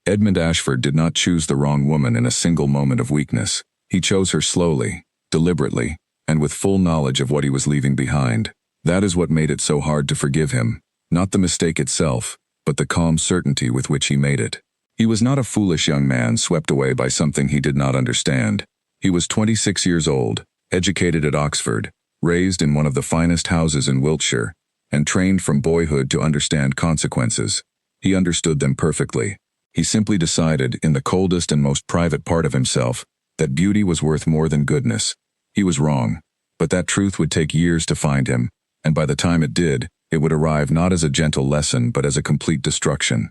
Edmund Ashford did not choose the wrong woman in a single moment of weakness. He chose her slowly, deliberately, and with full knowledge of what he was leaving behind. That is what made it so hard to forgive him, not the mistake itself, but the calm certainty with which he made it. He was not a foolish young man swept away by something he did not understand. He was 26 years old, educated at Oxford, raised in one of the finest houses in Wiltshire, and trained from boyhood to understand consequences. He understood them perfectly. He simply decided, in the coldest and most private part of himself, that beauty was worth more than goodness. He was wrong, but that truth would take years to find him, and by the time it did, it would arrive not as a gentle lesson but as a complete destruction.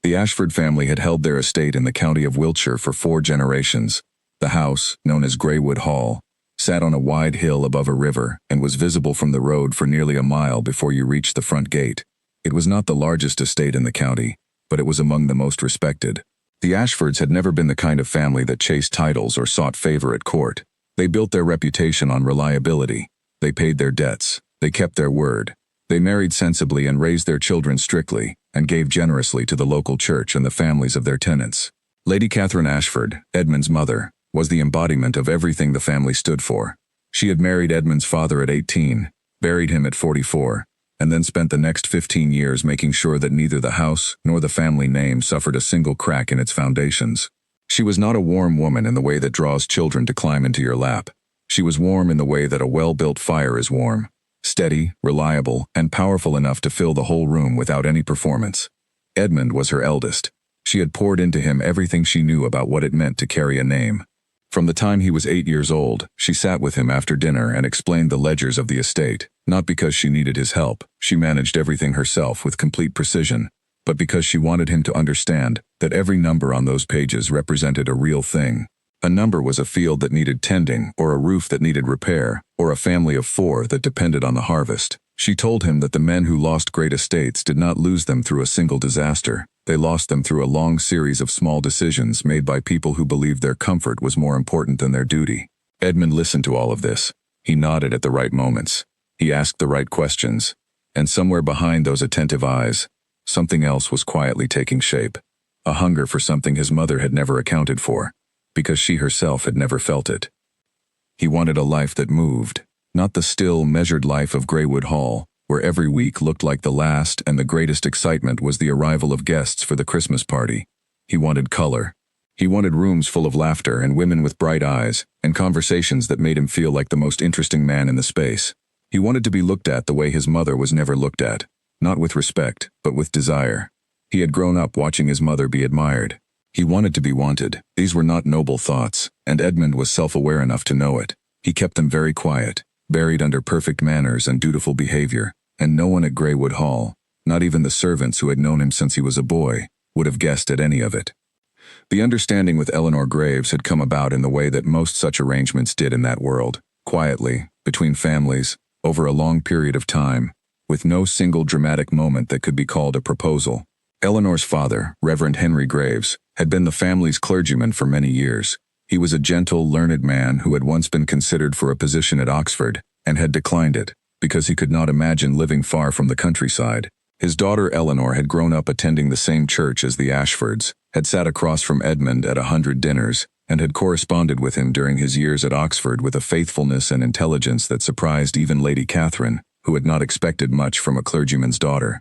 The Ashford family had held their estate in the county of Wiltshire for 4 generations. The house, known as Greywood Hall, sat on a wide hill above a river and was visible from the road for nearly a mile before you reached the front gate. It was not the largest estate in the county, but it was among the most respected. The Ashfords had never been the kind of family that chased titles or sought favor at court. They built their reputation on reliability. They paid their debts. They kept their word. They married sensibly and raised their children strictly, and gave generously to the local church and the families of their tenants. Lady Catherine Ashford, Edmund's mother, was the embodiment of everything the family stood for. She had married Edmund's father at 18, buried him at 44, and then spent the next 15 years making sure that neither the house nor the family name suffered a single crack in its foundations. She was not a warm woman in the way that draws children to climb into your lap. She was warm in the way that a well-built fire is warm, steady, reliable, and powerful enough to fill the whole room without any performance. Edmund was her eldest. She had poured into him everything she knew about what it meant to carry a name. From the time he was 8 years old, she sat with him after dinner and explained the ledgers of the estate, not because she needed his help. She managed everything herself with complete precision, but because she wanted him to understand that every number on those pages represented a real thing. A number was a field that needed tending, or a roof that needed repair, or a family of 4 that depended on the harvest. She told him that the men who lost great estates did not lose them through a single disaster. They lost them through a long series of small decisions made by people who believed their comfort was more important than their duty. Edmund listened to all of this. He nodded at the right moments. He asked the right questions. And somewhere behind those attentive eyes, something else was quietly taking shape. A hunger for something his mother had never accounted for, because she herself had never felt it. He wanted a life that moved, not the still, measured life of Greywood Hall, where every week looked like the last and the greatest excitement was the arrival of guests for the Christmas party. He wanted color. He wanted rooms full of laughter and women with bright eyes, and conversations that made him feel like the most interesting man in the space. He wanted to be looked at the way his mother was never looked at, not with respect, but with desire. He had grown up watching his mother be admired. He wanted to be wanted. These were not noble thoughts, and Edmund was self-aware enough to know it. He kept them very quiet, buried under perfect manners and dutiful behavior, and no one at Greywood Hall, not even the servants who had known him since he was a boy, would have guessed at any of it. The understanding with Eleanor Graves had come about in the way that most such arrangements did in that world, quietly, between families, over a long period of time, with no single dramatic moment that could be called a proposal. Eleanor's father, Reverend Henry Graves, had been the family's clergyman for many years. He was a gentle, learned man who had once been considered for a position at Oxford, and had declined it, because he could not imagine living far from the countryside. His daughter Eleanor had grown up attending the same church as the Ashfords, had sat across from Edmund at 100 dinners, and had corresponded with him during his years at Oxford with a faithfulness and intelligence that surprised even Lady Catherine, who had not expected much from a clergyman's daughter.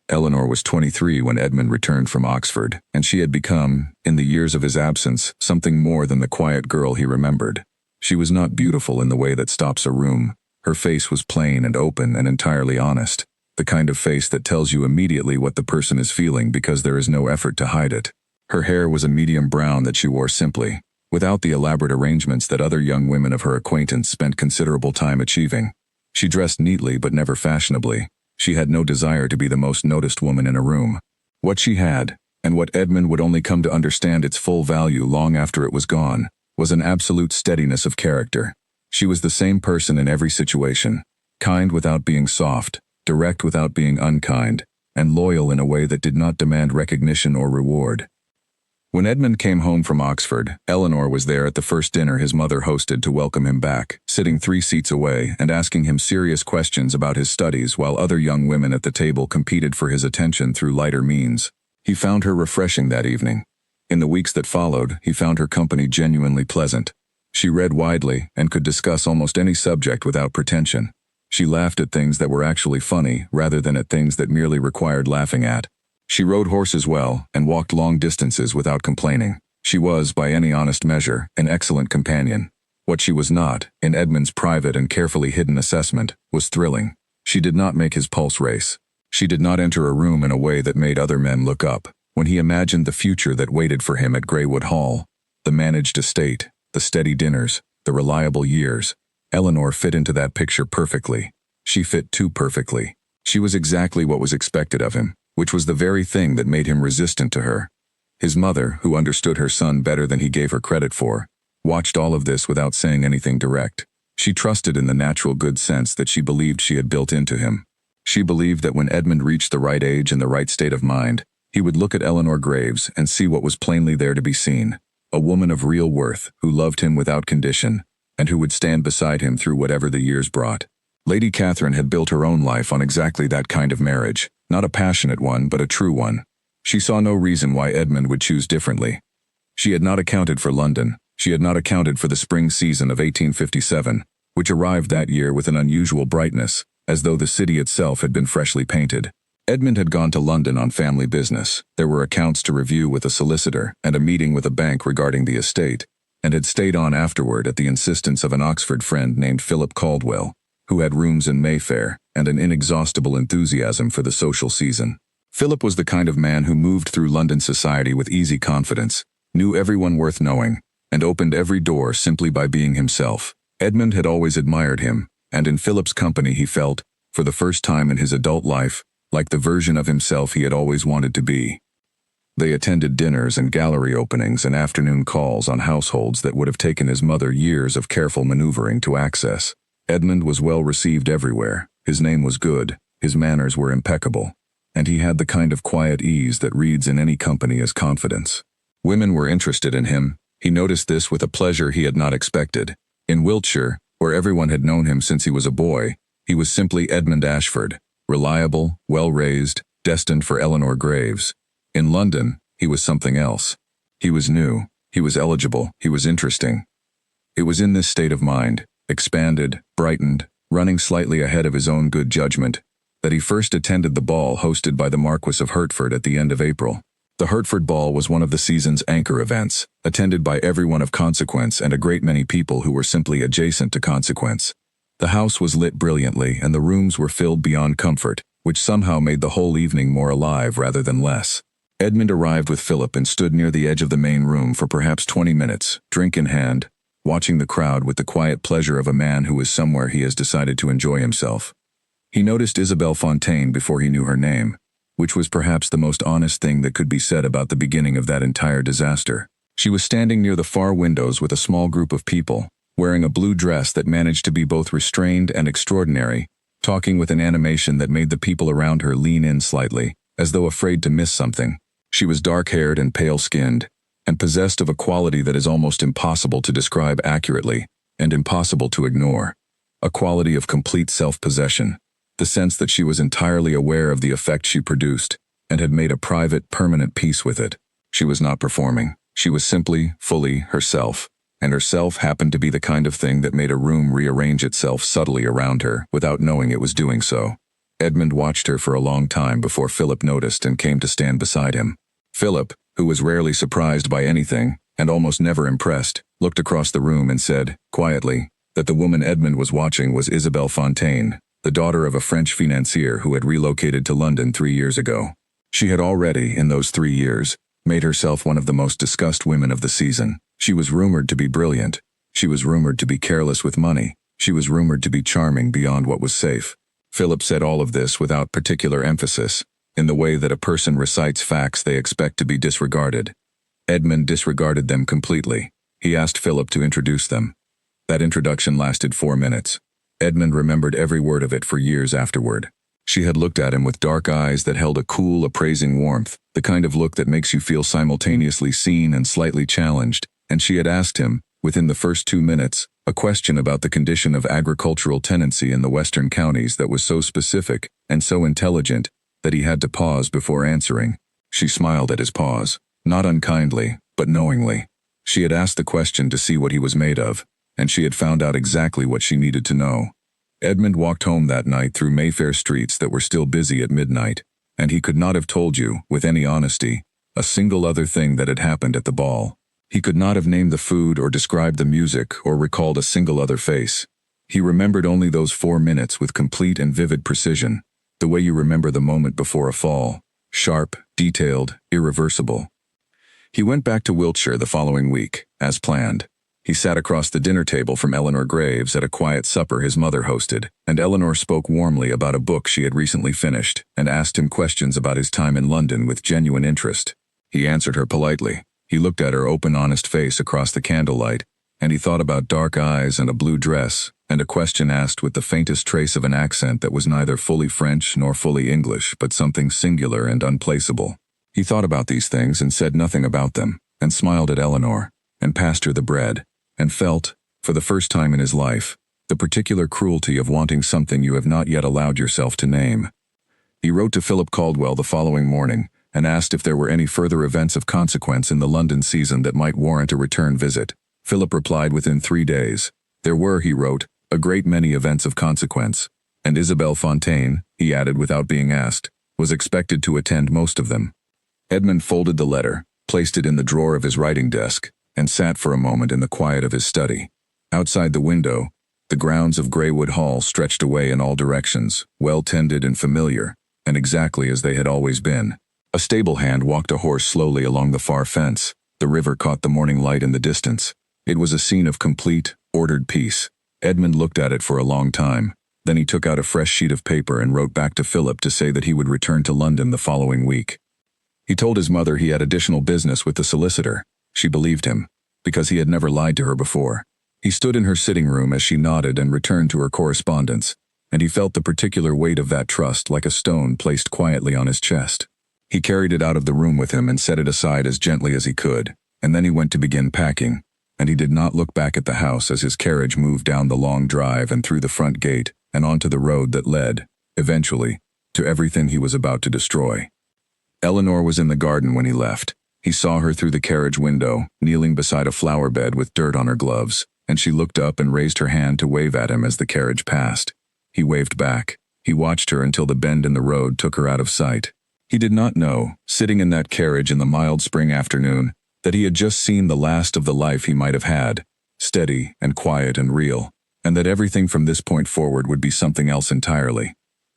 Eleanor was 23 when Edmund returned from Oxford, and she had become, in the years of his absence, something more than the quiet girl he remembered. She was not beautiful in the way that stops a room. Her face was plain and open and entirely honest, the kind of face that tells you immediately what the person is feeling because there is no effort to hide it. Her hair was a medium brown that she wore simply, without the elaborate arrangements that other young women of her acquaintance spent considerable time achieving. She dressed neatly but never fashionably. She had no desire to be the most noticed woman in a room. What she had, and what Edmund would only come to understand its full value long after it was gone, was an absolute steadiness of character. She was the same person in every situation, kind without being soft, direct without being unkind, and loyal in a way that did not demand recognition or reward. When Edmund came home from Oxford, Eleanor was there at the first dinner his mother hosted to welcome him back, sitting 3 seats away and asking him serious questions about his studies while other young women at the table competed for his attention through lighter means. He found her refreshing that evening. In the weeks that followed, he found her company genuinely pleasant. She read widely and could discuss almost any subject without pretension. She laughed at things that were actually funny rather than at things that merely required laughing at. She rode horses well and walked long distances without complaining. She was, by any honest measure, an excellent companion. What she was not, in Edmund's private and carefully hidden assessment, was thrilling. She did not make his pulse race. She did not enter a room in a way that made other men look up. When he imagined the future that waited for him at Greywood Hall, the managed estate, the steady dinners, the reliable years, Eleanor fit into that picture perfectly. She fit too perfectly. She was exactly what was expected of him, which was the very thing that made him resistant to her. His mother, who understood her son better than he gave her credit for, watched all of this without saying anything direct. She trusted in the natural good sense that she believed she had built into him. She believed that when Edmund reached the right age and the right state of mind, he would look at Eleanor Graves and see what was plainly there to be seen, a woman of real worth who loved him without condition, and who would stand beside him through whatever the years brought. Lady Catherine had built her own life on exactly that kind of marriage, not a passionate one but a true one. She saw no reason why Edmund would choose differently. She had not accounted for London. She had not accounted for the spring season of 1857, which arrived that year with an unusual brightness, as though the city itself had been freshly painted. Edmund had gone to London on family business. There were accounts to review with a solicitor and a meeting with a bank regarding the estate, and had stayed on afterward at the insistence of an Oxford friend named Philip Caldwell, who had rooms in Mayfair and an inexhaustible enthusiasm for the social season. Philip was the kind of man who moved through London society with easy confidence, knew everyone worth knowing, and opened every door simply by being himself. Edmund had always admired him, and in Philip's company he felt, for the first time in his adult life, like the version of himself he had always wanted to be. They attended dinners and gallery openings and afternoon calls on households that would have taken his mother years of careful maneuvering to access. Edmund was well received everywhere. His name was good, his manners were impeccable, and he had the kind of quiet ease that reads in any company as confidence. Women were interested in him. He noticed this with a pleasure he had not expected. In Wiltshire, where everyone had known him since he was a boy, he was simply Edmund Ashford, reliable, well-raised, destined for Eleanor Graves. In London, he was something else. He was new, he was eligible, he was interesting. It was in this state of mind, expanded, brightened, running slightly ahead of his own good judgment, that he first attended the ball hosted by the Marquis of Hertford at the end of April. The Hertford Ball was one of the season's anchor events, attended by everyone of consequence and a great many people who were simply adjacent to consequence. The house was lit brilliantly and the rooms were filled beyond comfort, which somehow made the whole evening more alive rather than less. Edmund arrived with Philip and stood near the edge of the main room for perhaps 20 minutes, drink in hand, watching the crowd with the quiet pleasure of a man who is somewhere he has decided to enjoy himself. He noticed Isabel Fontaine before he knew her name, which was perhaps the most honest thing that could be said about the beginning of that entire disaster. She was standing near the far windows with a small group of people, wearing a blue dress that managed to be both restrained and extraordinary, talking with an animation that made the people around her lean in slightly, as though afraid to miss something. She was dark-haired and pale-skinned, and possessed of a quality that is almost impossible to describe accurately, and impossible to ignore. A quality of complete self-possession. The sense that she was entirely aware of the effect she produced, and had made a private, permanent peace with it. She was not performing. She was simply, fully, herself, and herself happened to be the kind of thing that made a room rearrange itself subtly around her without knowing it was doing so. Edmund watched her for a long time before Philip noticed and came to stand beside him. Philip, who was rarely surprised by anything, and almost never impressed, looked across the room and said, quietly, that the woman Edmund was watching was Isabel Fontaine, the daughter of a French financier who had relocated to London 3 years ago. She had already, in those 3 years, made herself one of the most discussed women of the season. She was rumored to be brilliant. She was rumored to be careless with money. She was rumored to be charming beyond what was safe. Philip said all of this without particular emphasis, in the way that a person recites facts they expect to be disregarded. Edmund disregarded them completely. He asked Philip to introduce them. That introduction lasted 4 minutes. Edmund remembered every word of it for years afterward. She had looked at him with dark eyes that held a cool, appraising warmth, the kind of look that makes you feel simultaneously seen and slightly challenged, and she had asked him, within the first 2 minutes, a question about the condition of agricultural tenancy in the western counties that was so specific and so intelligent that he had to pause before answering. She smiled at his pause, not unkindly, but knowingly. She had asked the question to see what he was made of, and she had found out exactly what she needed to know. Edmund walked home that night through Mayfair streets that were still busy at midnight, and he could not have told you, with any honesty, a single other thing that had happened at the ball. He could not have named the food or described the music or recalled a single other face. He remembered only those 4 minutes with complete and vivid precision, the way you remember the moment before a fall, sharp, detailed, irreversible. He went back to Wiltshire the following week, as planned. He sat across the dinner table from Eleanor Graves at a quiet supper his mother hosted, and Eleanor spoke warmly about a book she had recently finished and asked him questions about his time in London with genuine interest. He answered her politely. He looked at her open, honest face across the candlelight, and he thought about dark eyes and a blue dress, and a question asked with the faintest trace of an accent that was neither fully French nor fully English, but something singular and unplaceable. He thought about these things and said nothing about them, and smiled at Eleanor, and passed her the bread, and felt, for the first time in his life, the particular cruelty of wanting something you have not yet allowed yourself to name. He wrote to Philip Caldwell the following morning, and asked if there were any further events of consequence in the London season that might warrant a return visit. Philip replied within 3 days. There were, he wrote, a great many events of consequence, and Isabelle Fontaine, he added without being asked, was expected to attend most of them. Edmund folded the letter, placed it in the drawer of his writing desk, and sat for a moment in the quiet of his study. Outside the window, the grounds of Greywood Hall stretched away in all directions, well tended and familiar, and exactly as they had always been. A stable hand walked a horse slowly along the far fence. The river caught the morning light in the distance. It was a scene of complete, ordered peace. Edmund looked at it for a long time. Then he took out a fresh sheet of paper and wrote back to Philip to say that he would return to London the following week. He told his mother he had additional business with the solicitor. She believed him, because he had never lied to her before. He stood in her sitting room as she nodded and returned to her correspondence, and he felt the particular weight of that trust like a stone placed quietly on his chest. He carried it out of the room with him and set it aside as gently as he could, and then he went to begin packing, and he did not look back at the house as his carriage moved down the long drive and through the front gate and onto the road that led, eventually, to everything he was about to destroy. Eleanor was in the garden when he left. He saw her through the carriage window, kneeling beside a flower bed with dirt on her gloves, and she looked up and raised her hand to wave at him as the carriage passed. He waved back. He watched her until the bend in the road took her out of sight. He did not know, sitting in that carriage in the mild spring afternoon, that he had just seen the last of the life he might have had, steady and quiet and real, and that everything from this point forward would be something else entirely.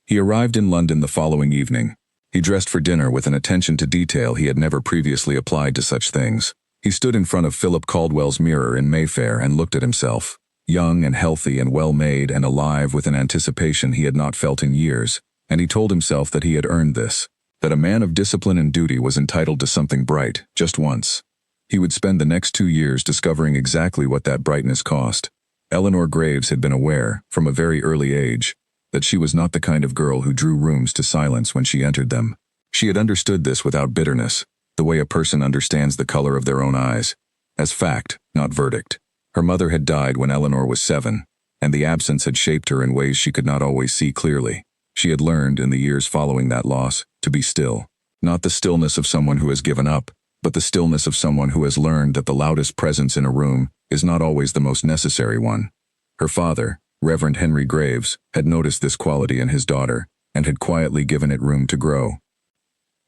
He arrived in London the following evening. He dressed for dinner with an attention to detail he had never previously applied to such things. He stood in front of Philip Caldwell's mirror in Mayfair and looked at himself, young and healthy and well-made and alive with an anticipation he had not felt in years, and he told himself that he had earned this. That a man of discipline and duty was entitled to something bright, just once. He would spend the next 2 years discovering exactly what that brightness cost. Eleanor Graves had been aware, from a very early age, that she was not the kind of girl who drew rooms to silence when she entered them. She had understood this without bitterness, the way a person understands the color of their own eyes, as fact, not verdict. Her mother had died when Eleanor was 7, and the absence had shaped her in ways she could not always see clearly. She had learned, in the years following that loss, to be still. Not the stillness of someone who has given up, but the stillness of someone who has learned that the loudest presence in a room is not always the most necessary one. Her father, Reverend Henry Graves, had noticed this quality in his daughter, and had quietly given it room to grow.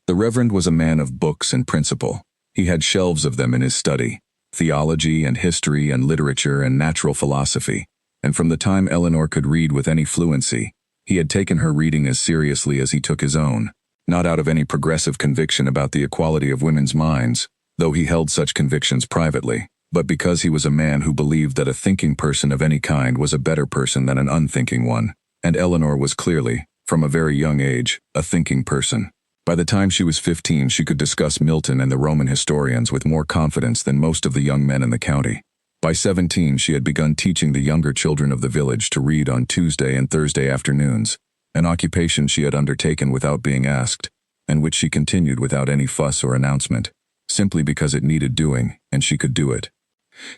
The Reverend was a man of books and principle. He had shelves of them in his study, theology and history and literature and natural philosophy, and from the time Eleanor could read with any fluency, he had taken her reading as seriously as he took his own, not out of any progressive conviction about the equality of women's minds, though he held such convictions privately, but because he was a man who believed that a thinking person of any kind was a better person than an unthinking one, and Eleanor was clearly, from a very young age, a thinking person. By the time she was 15, she could discuss Milton and the Roman historians with more confidence than most of the young men in the county. By 17, she had begun teaching the younger children of the village to read on Tuesday and Thursday afternoons, an occupation she had undertaken without being asked, and which she continued without any fuss or announcement, simply because it needed doing, and she could do it.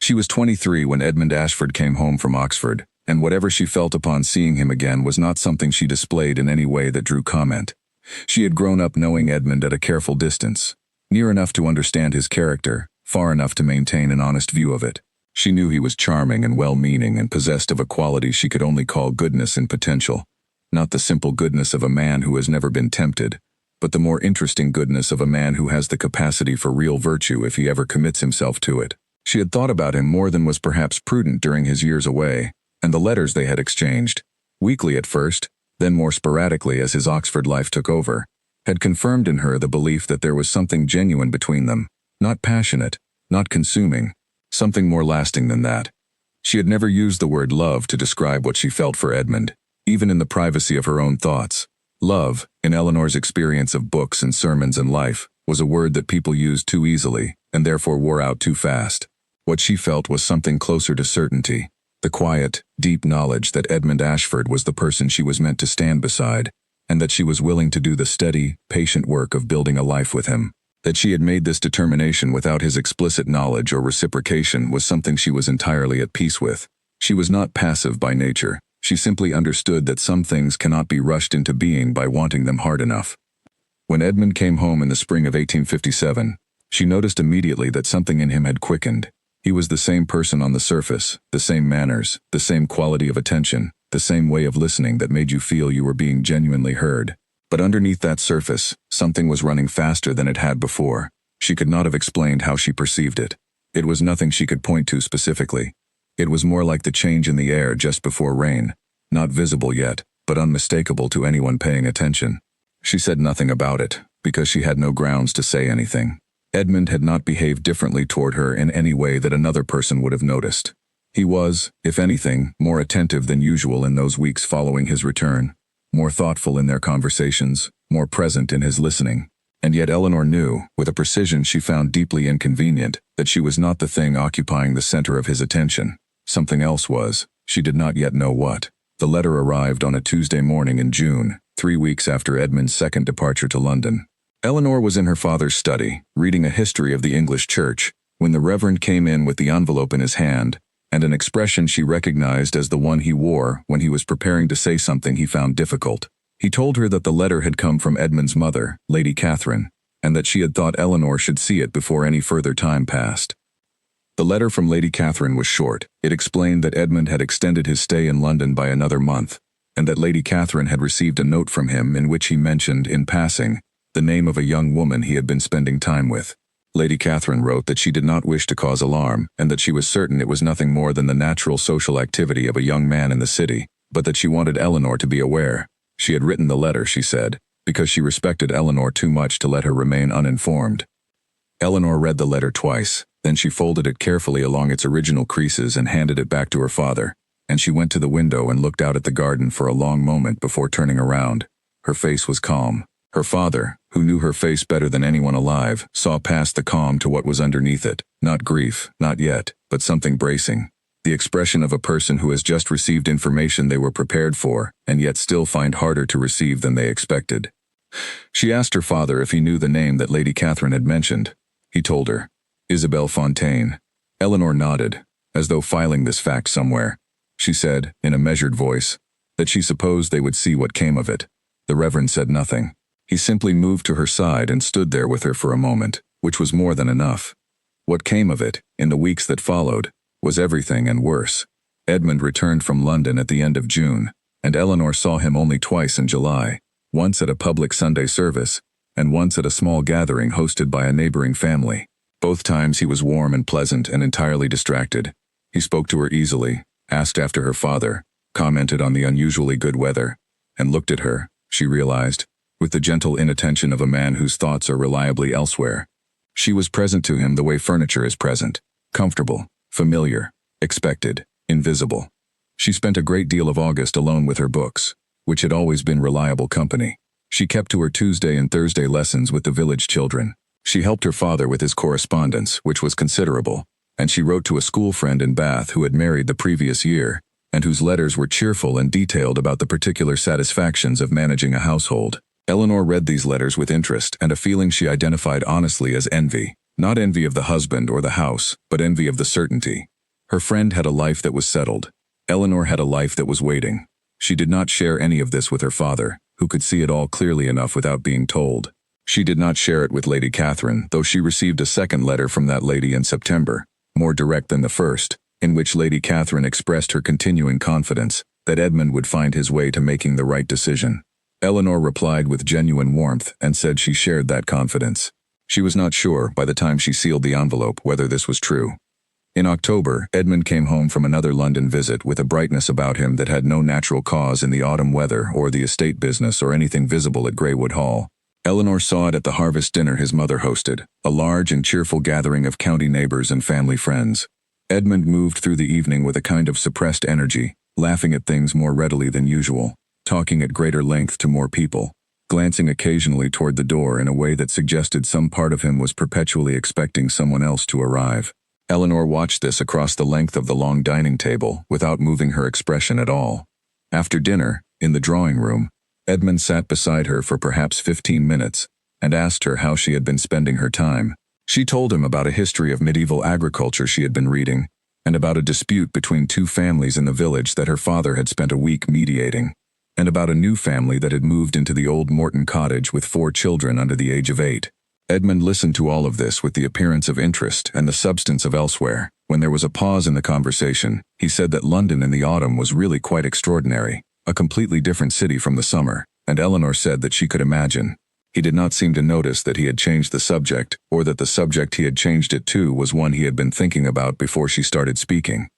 She was 23 when Edmund Ashford came home from Oxford, and whatever she felt upon seeing him again was not something she displayed in any way that drew comment. She had grown up knowing Edmund at a careful distance, near enough to understand his character, far enough to maintain an honest view of it. She knew he was charming and well-meaning and possessed of a quality she could only call goodness in potential, not the simple goodness of a man who has never been tempted, but the more interesting goodness of a man who has the capacity for real virtue if he ever commits himself to it. She had thought about him more than was perhaps prudent during his years away, and the letters they had exchanged, weekly at first, then more sporadically as his Oxford life took over, had confirmed in her the belief that there was something genuine between them, not passionate, not consuming, something more lasting than that. She had never used the word love to describe what she felt for Edmund, even in the privacy of her own thoughts. Love, in Eleanor's experience of books and sermons and life, was a word that people used too easily, and therefore wore out too fast. What she felt was something closer to certainty, the quiet, deep knowledge that Edmund Ashford was the person she was meant to stand beside, and that she was willing to do the steady, patient work of building a life with him. That she had made this determination without his explicit knowledge or reciprocation was something she was entirely at peace with. She was not passive by nature. She simply understood that some things cannot be rushed into being by wanting them hard enough. When Edmund came home in the spring of 1857, she noticed immediately that something in him had quickened. He was the same person on the surface, the same manners, the same quality of attention, the same way of listening that made you feel you were being genuinely heard. But underneath that surface, something was running faster than it had before. She could not have explained how she perceived it. It was nothing she could point to specifically. It was more like the change in the air just before rain, not visible yet, but unmistakable to anyone paying attention. She said nothing about it, because she had no grounds to say anything. Edmund had not behaved differently toward her in any way that another person would have noticed. He was, if anything, more attentive than usual in those weeks following his return, more thoughtful in their conversations, more present in his listening. And yet Eleanor knew, with a precision she found deeply inconvenient, that she was not the thing occupying the center of his attention. Something else was. She did not yet know what. The letter arrived on a Tuesday morning in June, 3 weeks after Edmund's second departure to London. Eleanor was in her father's study, reading a history of the English church, when the Reverend came in with the envelope in his hand, and an expression she recognized as the one he wore when he was preparing to say something he found difficult. He told her that the letter had come from Edmund's mother, Lady Catherine, and that she had thought Eleanor should see it before any further time passed. The letter from Lady Catherine was short. It explained that Edmund had extended his stay in London by another month, and that Lady Catherine had received a note from him in which he mentioned, in passing, the name of a young woman he had been spending time with. Lady Catherine wrote that she did not wish to cause alarm, and that she was certain it was nothing more than the natural social activity of a young man in the city, but that she wanted Eleanor to be aware. She had written the letter, she said, because she respected Eleanor too much to let her remain uninformed. Eleanor read the letter twice, then she folded it carefully along its original creases and handed it back to her father, and she went to the window and looked out at the garden for a long moment before turning around. Her face was calm. Her father, who knew her face better than anyone alive, saw past the calm to what was underneath it. Not grief, not yet, but something bracing. The expression of a person who has just received information they were prepared for, and yet still find harder to receive than they expected. She asked her father if he knew the name that Lady Catherine had mentioned. He told her, Isabel Fontaine. Eleanor nodded, as though filing this fact somewhere. She said, in a measured voice, that she supposed they would see what came of it. The Reverend said nothing. He simply moved to her side and stood there with her for a moment, which was more than enough. What came of it, in the weeks that followed, was everything and worse. Edmund returned from London at the end of June, and Eleanor saw him only twice in July, once at a public Sunday service, and once at a small gathering hosted by a neighboring family. Both times he was warm and pleasant and entirely distracted. He spoke to her easily, asked after her father, commented on the unusually good weather, and looked at her, she realized, with the gentle inattention of a man whose thoughts are reliably elsewhere. She was present to him the way furniture is present, comfortable, familiar, expected, invisible. She spent a great deal of August alone with her books, which had always been reliable company. She kept to her Tuesday and Thursday lessons with the village children. She helped her father with his correspondence, which was considerable, and she wrote to a school friend in Bath who had married the previous year, and whose letters were cheerful and detailed about the particular satisfactions of managing a household. Eleanor read these letters with interest and a feeling she identified honestly as envy. Not envy of the husband or the house, but envy of the certainty. Her friend had a life that was settled. Eleanor had a life that was waiting. She did not share any of this with her father, who could see it all clearly enough without being told. She did not share it with Lady Catherine, though she received a second letter from that lady in September, more direct than the first, in which Lady Catherine expressed her continuing confidence that Edmund would find his way to making the right decision. Eleanor replied with genuine warmth and said she shared that confidence. She was not sure, by the time she sealed the envelope, whether this was true. In October, Edmund came home from another London visit with a brightness about him that had no natural cause in the autumn weather or the estate business or anything visible at Greywood Hall. Eleanor saw it at the harvest dinner his mother hosted, a large and cheerful gathering of county neighbors and family friends. Edmund moved through the evening with a kind of suppressed energy, laughing at things more readily than usual, talking at greater length to more people, glancing occasionally toward the door in a way that suggested some part of him was perpetually expecting someone else to arrive. Eleanor watched this across the length of the long dining table without moving her expression at all. After dinner, in the drawing room, Edmund sat beside her for perhaps 15 minutes and asked her how she had been spending her time. She told him about a history of medieval agriculture she had been reading, and about a dispute between two families in the village that her father had spent a week mediating, and about a new family that had moved into the old Morton cottage with 4 children under the age of 8. Edmund listened to all of this with the appearance of interest and the substance of elsewhere. When there was a pause in the conversation, he said that London in the autumn was really quite extraordinary, a completely different city from the summer, and Eleanor said that she could imagine. He did not seem to notice that he had changed the subject, or that the subject he had changed it to was one he had been thinking about before she started speaking.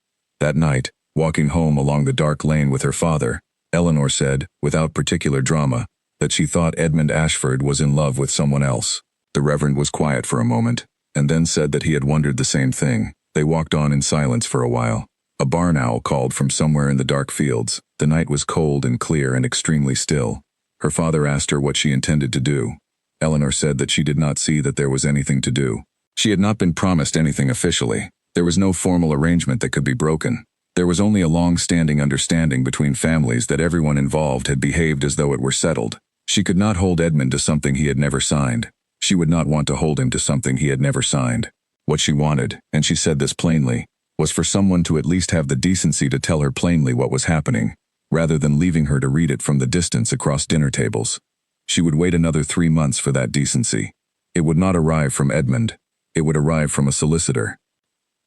That night, walking home along the dark lane with her father, Eleanor said, without particular drama, that she thought Edmund Ashford was in love with someone else. The Reverend was quiet for a moment, and then said that he had wondered the same thing. They walked on in silence for a while. A barn owl called from somewhere in the dark fields. The night was cold and clear and extremely still. Her father asked her what she intended to do. Eleanor said that she did not see that there was anything to do. She had not been promised anything officially. There was no formal arrangement that could be broken. There was only a long-standing understanding between families that everyone involved had behaved as though it were settled. She could not hold Edmund to something he had never signed. She would not want to hold him to something he had never signed. What she wanted, and she said this plainly, was for someone to at least have the decency to tell her plainly what was happening, rather than leaving her to read it from the distance across dinner tables. She would wait another 3 months for that decency. It would not arrive from Edmund. It would arrive from a solicitor.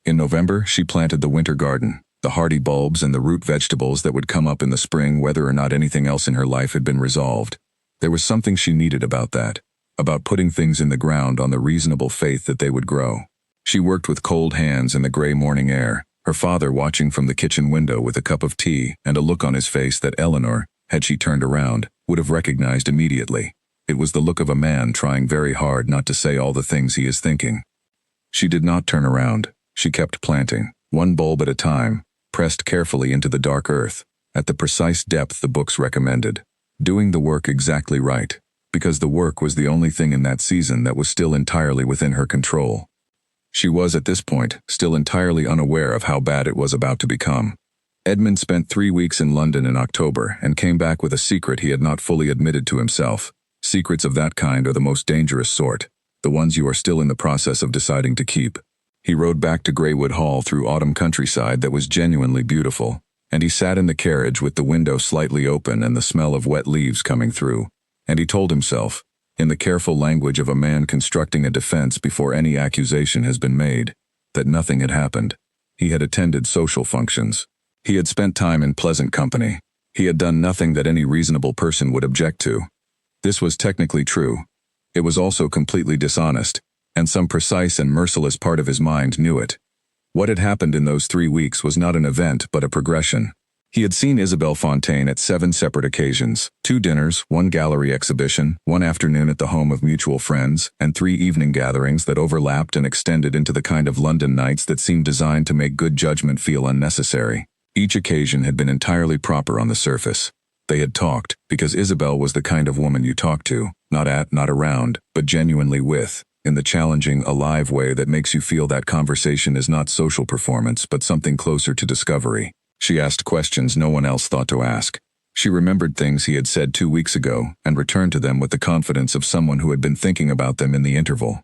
In November, she planted the winter garden, the hardy bulbs and the root vegetables that would come up in the spring whether or not anything else in her life had been resolved. There was something she needed about that, about putting things in the ground on the reasonable faith that they would grow. She worked with cold hands in the gray morning air, her father watching from the kitchen window with a cup of tea and a look on his face that Eleanor, had she turned around, would have recognized immediately. It was the look of a man trying very hard not to say all the things he is thinking. She did not turn around. She kept planting, one bulb at a time, pressed carefully into the dark earth, at the precise depth the books recommended, doing the work exactly right, because the work was the only thing in that season that was still entirely within her control. She was, at this point, still entirely unaware of how bad it was about to become. Edmund spent 3 weeks in London in October and came back with a secret he had not fully admitted to himself. Secrets of that kind are the most dangerous sort, the ones you are still in the process of deciding to keep. He rode back to Greywood Hall through autumn countryside that was genuinely beautiful, and he sat in the carriage with the window slightly open and the smell of wet leaves coming through, and he told himself, in the careful language of a man constructing a defense before any accusation has been made, that nothing had happened. He had attended social functions. He had spent time in pleasant company. He had done nothing that any reasonable person would object to. This was technically true. It was also completely dishonest, and some precise and merciless part of his mind knew it. What had happened in those 3 weeks was not an event but a progression. He had seen Isabel Fontaine at 7 separate occasions, 2 dinners, 1 gallery exhibition, 1 afternoon at the home of mutual friends, and 3 evening gatherings that overlapped and extended into the kind of London nights that seemed designed to make good judgment feel unnecessary. Each occasion had been entirely proper on the surface. They had talked, because Isabel was the kind of woman you talk to, not at, not around, but genuinely with, in the challenging, alive way that makes you feel that conversation is not social performance but something closer to discovery. She asked questions no one else thought to ask. She remembered things he had said 2 weeks ago and returned to them with the confidence of someone who had been thinking about them in the interval.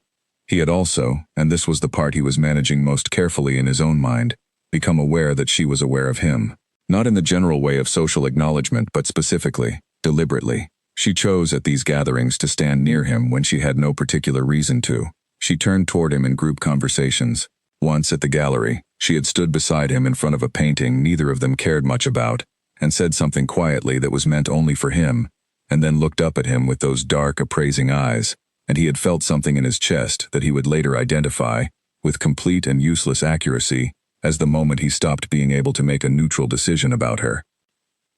He had also, and this was the part he was managing most carefully in his own mind, become aware that she was aware of him. Not in the general way of social acknowledgement but specifically, deliberately. She chose at these gatherings to stand near him when she had no particular reason to. She turned toward him in group conversations. Once at the gallery, she had stood beside him in front of a painting neither of them cared much about, and said something quietly that was meant only for him, and then looked up at him with those dark, appraising eyes, and he had felt something in his chest that he would later identify, with complete and useless accuracy, as the moment he stopped being able to make a neutral decision about her.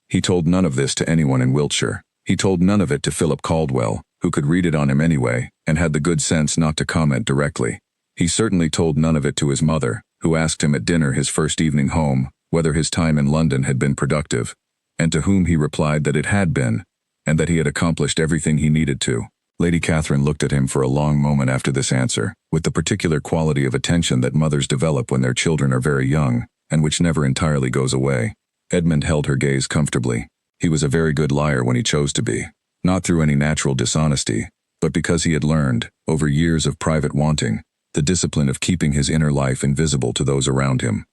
He told none of this to anyone in Wiltshire. He told none of it to Philip Caldwell, who could read it on him anyway, and had the good sense not to comment directly. He certainly told none of it to his mother, who asked him at dinner his first evening home whether his time in London had been productive, and to whom he replied that it had been, and that he had accomplished everything he needed to. Lady Catherine looked at him for a long moment after this answer, with the particular quality of attention that mothers develop when their children are very young, and which never entirely goes away. Edmund held her gaze comfortably. He was a very good liar when he chose to be, not through any natural dishonesty, but because he had learned, over years of private wanting, the discipline of keeping his inner life invisible to those around him.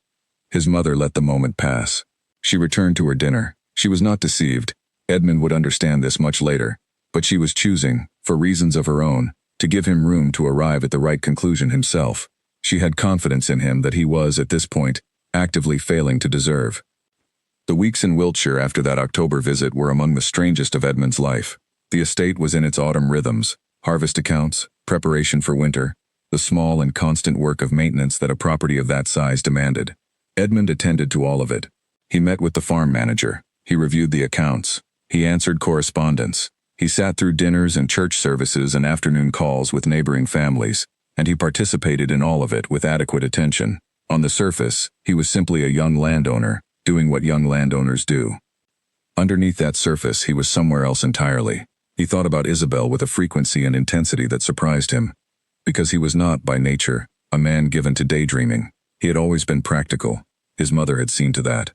His mother let the moment pass. She returned to her dinner. She was not deceived. Edmund would understand this much later, but she was choosing, for reasons of her own, to give him room to arrive at the right conclusion himself. She had confidence in him that he was, at this point, actively failing to deserve. The weeks in Wiltshire after that October visit were among the strangest of Edmund's life. The estate was in its autumn rhythms, harvest accounts, preparation for winter, the small and constant work of maintenance that a property of that size demanded. Edmund attended to all of it. He met with the farm manager. He reviewed the accounts. He answered correspondence. He sat through dinners and church services and afternoon calls with neighboring families, and he participated in all of it with adequate attention. On the surface, he was simply a young landowner, doing what young landowners do. Underneath that surface, he was somewhere else entirely. He thought about Isabel with a frequency and intensity that surprised him. Because he was not, by nature, a man given to daydreaming. He had always been practical. His mother had seen to that.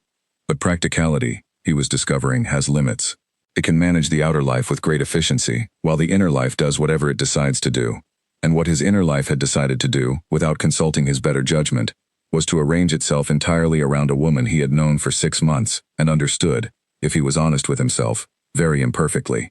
But practicality, he was discovering, has limits. It can manage the outer life with great efficiency, while the inner life does whatever it decides to do. And what his inner life had decided to do, without consulting his better judgment, was to arrange itself entirely around a woman he had known for 6 months, and understood, if he was honest with himself, very imperfectly.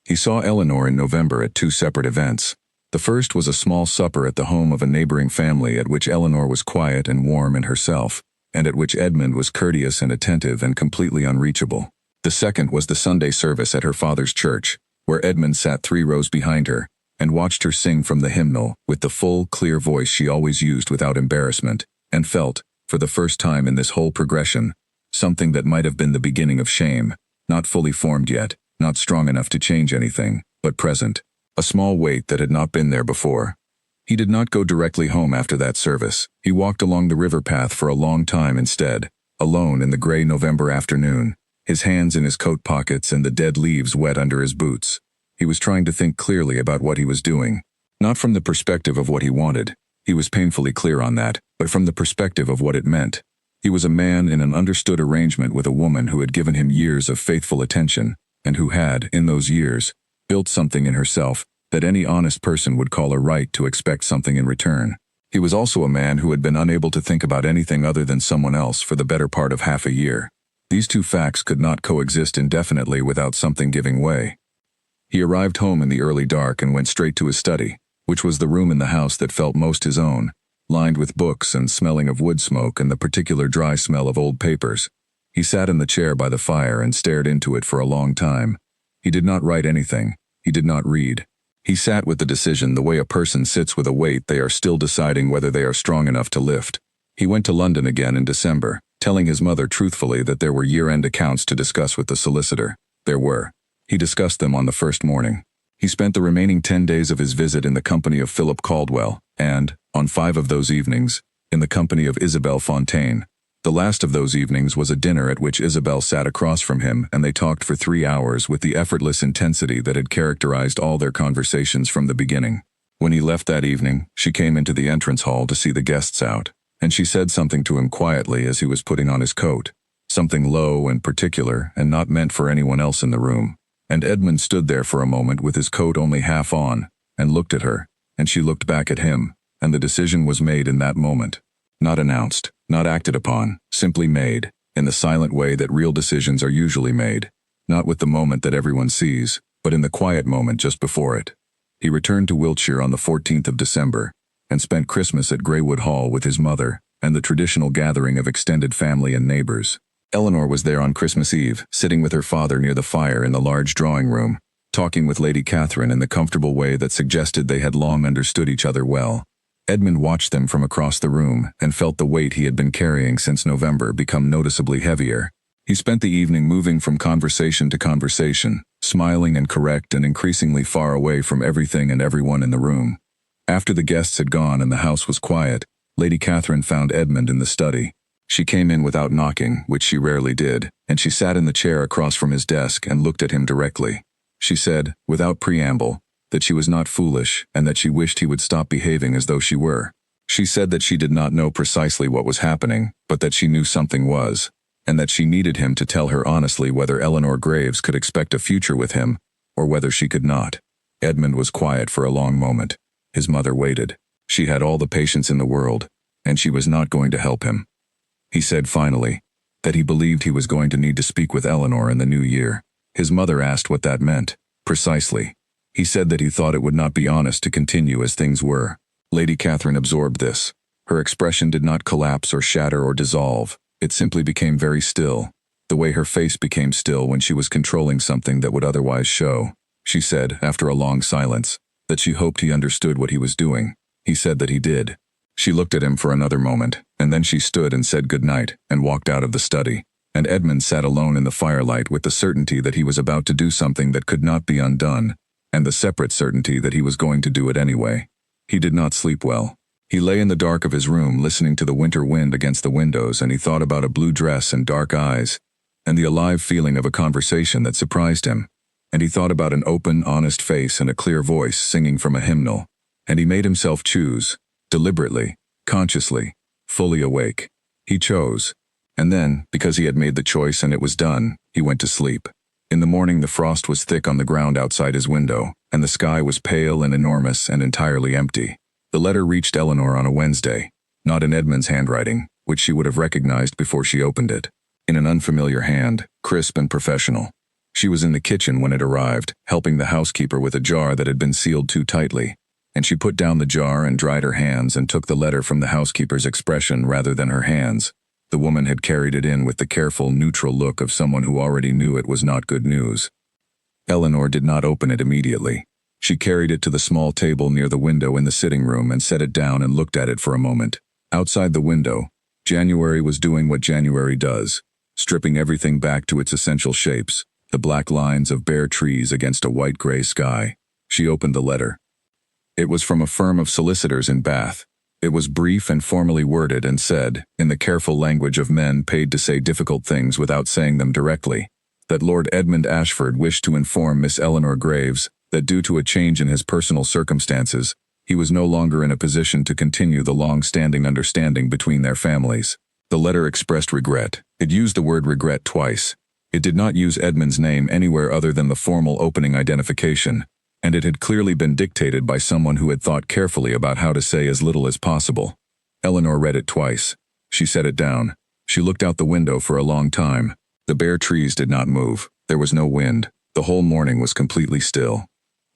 He saw Eleanor in November at 2 separate events. The first was a small supper at the home of a neighboring family at which Eleanor was quiet and warm in herself, and at which Edmund was courteous and attentive and completely unreachable. The second was the Sunday service at her father's church, where Edmund sat 3 rows behind her, and watched her sing from the hymnal with the full, clear voice she always used without embarrassment, and felt, for the first time in this whole progression, something that might have been the beginning of shame, not fully formed yet, not strong enough to change anything, but present. A small weight that had not been there before. He did not go directly home after that service. He walked along the river path for a long time instead, alone in the gray November afternoon, his hands in his coat pockets and the dead leaves wet under his boots. He was trying to think clearly about what he was doing, not from the perspective of what he wanted. He was painfully clear on that, but from the perspective of what it meant. He was a man in an understood arrangement with a woman who had given him years of faithful attention, and who had, in those years, built something in herself that any honest person would call a right to expect something in return. He was also a man who had been unable to think about anything other than someone else for the better part of half a year. These two facts could not coexist indefinitely without something giving way. He arrived home in the early dark and went straight to his study, which was the room in the house that felt most his own, lined with books and smelling of wood smoke and the particular dry smell of old papers. He sat in the chair by the fire and stared into it for a long time. He did not write anything. He did not read. He sat with the decision the way a person sits with a weight they are still deciding whether they are strong enough to lift. He went to London again in December, telling his mother truthfully that there were year-end accounts to discuss with the solicitor. There were. He discussed them on the first morning. He spent the remaining 10 days of his visit in the company of Philip Caldwell, and, on 5 of those evenings, in the company of Isabel Fontaine. The last of those evenings was a dinner at which Isabel sat across from him and they talked for 3 hours with the effortless intensity that had characterized all their conversations from the beginning. When he left that evening, she came into the entrance hall to see the guests out, and she said something to him quietly as he was putting on his coat, something low and particular and not meant for anyone else in the room. And Edmund stood there for a moment with his coat only half on, and looked at her, and she looked back at him, and the decision was made in that moment. Not announced, not acted upon, simply made, in the silent way that real decisions are usually made, not with the moment that everyone sees, but in the quiet moment just before it. He returned to Wiltshire on the 14th of December, and spent Christmas at Greywood Hall with his mother and the traditional gathering of extended family and neighbors. Eleanor was there on Christmas Eve, sitting with her father near the fire in the large drawing room, talking with Lady Catherine in the comfortable way that suggested they had long understood each other well. Edmund watched them from across the room and felt the weight he had been carrying since November become noticeably heavier. He spent the evening moving from conversation to conversation, smiling and correct and increasingly far away from everything and everyone in the room. After the guests had gone and the house was quiet, Lady Catherine found Edmund in the study. She came in without knocking, which she rarely did, and she sat in the chair across from his desk and looked at him directly. She said, without preamble, that she was not foolish and that she wished he would stop behaving as though she were. She said that she did not know precisely what was happening, but that she knew something was, and that she needed him to tell her honestly whether Eleanor Graves could expect a future with him, or whether she could not. Edmund was quiet for a long moment. His mother waited. She had all the patience in the world, and she was not going to help him. He said finally that he believed he was going to need to speak with Eleanor in the new year. His mother asked what that meant. Precisely. He said that he thought it would not be honest to continue as things were. Lady Catherine absorbed this. Her expression did not collapse or shatter or dissolve. It simply became very still, the way her face became still when she was controlling something that would otherwise show. She said, after a long silence, that she hoped he understood what he was doing. He said that he did. She looked at him for another moment, and then she stood and said good night and walked out of the study. And Edmund sat alone in the firelight with the certainty that he was about to do something that could not be undone, and the separate certainty that he was going to do it anyway. He did not sleep well. He lay in the dark of his room listening to the winter wind against the windows, and he thought about a blue dress and dark eyes, and the alive feeling of a conversation that surprised him. And he thought about an open, honest face and a clear voice singing from a hymnal. And he made himself choose, deliberately, consciously, fully awake. He chose. And then, because he had made the choice and it was done, he went to sleep. In the morning the frost was thick on the ground outside his window, and the sky was pale and enormous and entirely empty. The letter reached Eleanor on a Wednesday, not in Edmund's handwriting, which she would have recognized before she opened it. In an unfamiliar hand, crisp and professional. She was in the kitchen when it arrived, helping the housekeeper with a jar that had been sealed too tightly, and she put down the jar and dried her hands and took the letter from the housekeeper's expression rather than her hands. The woman had carried it in with the careful, neutral look of someone who already knew it was not good news. Eleanor did not open it immediately. She carried it to the small table near the window in the sitting room and set it down and looked at it for a moment. Outside the window, January was doing what January does, stripping everything back to its essential shapes, the black lines of bare trees against a white-gray sky. She opened the letter. It was from a firm of solicitors in Bath. It was brief and formally worded and said, in the careful language of men paid to say difficult things without saying them directly, that Lord Edmund Ashford wished to inform Miss Eleanor Graves that due to a change in his personal circumstances, he was no longer in a position to continue the long-standing understanding between their families. The letter expressed regret. It used the word regret twice. It did not use Edmund's name anywhere other than the formal opening identification, and it had clearly been dictated by someone who had thought carefully about how to say as little as possible. Eleanor read it twice. She set it down. She looked out the window for a long time. The bare trees did not move. There was no wind. The whole morning was completely still.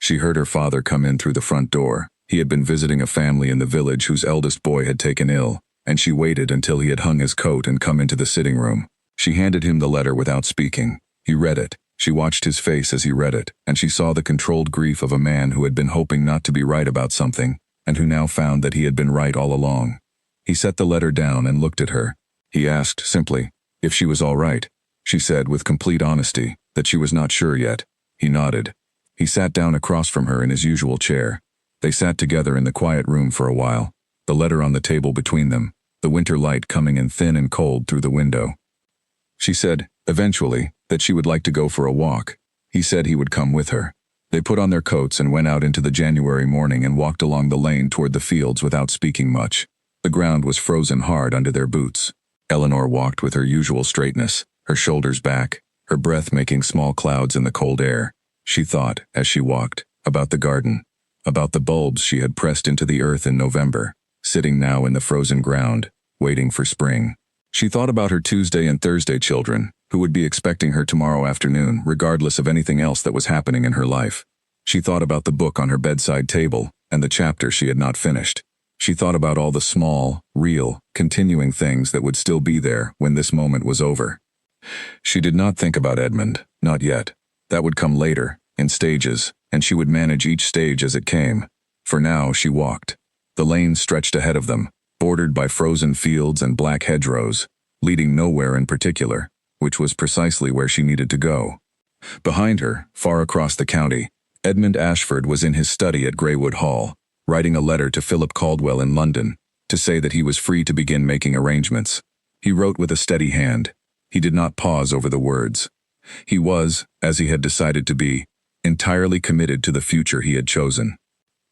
She heard her father come in through the front door. He had been visiting a family in the village whose eldest boy had taken ill, and she waited until he had hung his coat and come into the sitting room. She handed him the letter without speaking. He read it. She watched his face as he read it, and she saw the controlled grief of a man who had been hoping not to be right about something, and who now found that he had been right all along. He set the letter down and looked at her. He asked, simply, if she was all right. She said, with complete honesty, that she was not sure yet. He nodded. He sat down across from her in his usual chair. They sat together in the quiet room for a while, the letter on the table between them, the winter light coming in thin and cold through the window. She said, eventually, that she would like to go for a walk. He said he would come with her. They put on their coats and went out into the January morning and walked along the lane toward the fields without speaking much. The ground was frozen hard under their boots. Eleanor walked with her usual straightness, her shoulders back, her breath making small clouds in the cold air. She thought, as she walked, about the garden, about the bulbs she had pressed into the earth in November, sitting now in the frozen ground, waiting for spring. She thought about her Tuesday and Thursday children, who would be expecting her tomorrow afternoon, regardless of anything else that was happening in her life. She thought about the book on her bedside table and the chapter she had not finished. She thought about all the small, real, continuing things that would still be there when this moment was over. She did not think about Edmund, not yet. That would come later, in stages, and she would manage each stage as it came. For now, she walked. The lane stretched ahead of them, bordered by frozen fields and black hedgerows, leading nowhere in particular, which was precisely where she needed to go. Behind her, far across the county, Edmund Ashford was in his study at Greywood Hall, writing a letter to Philip Caldwell in London, to say that he was free to begin making arrangements. He wrote with a steady hand. He did not pause over the words. He was, as he had decided to be, entirely committed to the future he had chosen.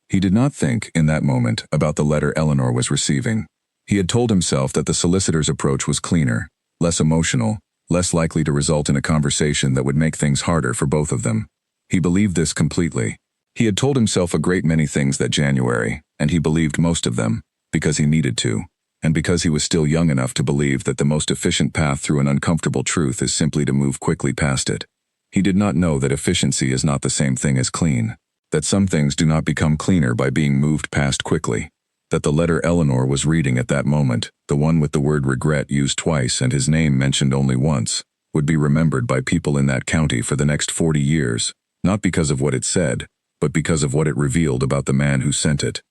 He did not think, in that moment, about the letter Eleanor was receiving. He had told himself that the solicitor's approach was cleaner, less emotional, less likely to result in a conversation that would make things harder for both of them. He believed this completely. He had told himself a great many things that January, and he believed most of them, because he needed to, and because he was still young enough to believe that the most efficient path through an uncomfortable truth is simply to move quickly past it. He did not know that efficiency is not the same thing as clean, that some things do not become cleaner by being moved past quickly, that the letter Eleanor was reading at that moment, the one with the word regret used twice and his name mentioned only once, would be remembered by people in that county for the next 40 years, not because of what it said, but because of what it revealed about the man who sent it.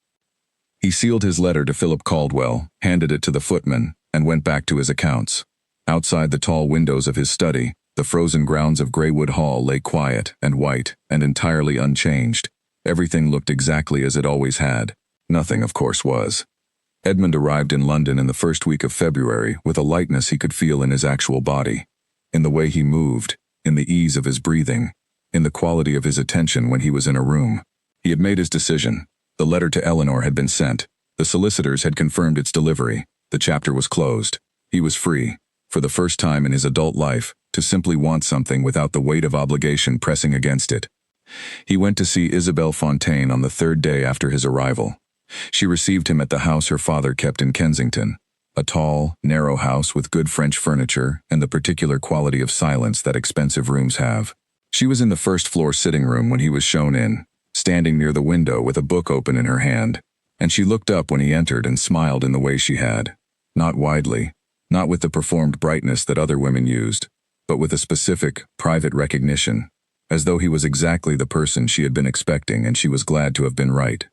He sealed his letter to Philip Caldwell, handed it to the footman, and went back to his accounts. Outside the tall windows of his study, the frozen grounds of Greywood Hall lay quiet and white and entirely unchanged. Everything looked exactly as it always had. Nothing, of course, was. Edmund arrived in London in the first week of February with a lightness he could feel in his actual body, in the way he moved, in the ease of his breathing, in the quality of his attention when he was in a room. He had made his decision. The letter to Eleanor had been sent. The solicitors had confirmed its delivery. The chapter was closed. He was free, for the first time in his adult life, to simply want something without the weight of obligation pressing against it. He went to see Isabel Fontaine on the third day after his arrival. She received him at the house her father kept in Kensington, a tall, narrow house with good French furniture and the particular quality of silence that expensive rooms have. She was in the first-floor sitting room when he was shown in, standing near the window with a book open in her hand, and she looked up when he entered and smiled in the way she had. Not widely, not with the performed brightness that other women used, but with a specific, private recognition, as though he was exactly the person she had been expecting and she was glad to have been right.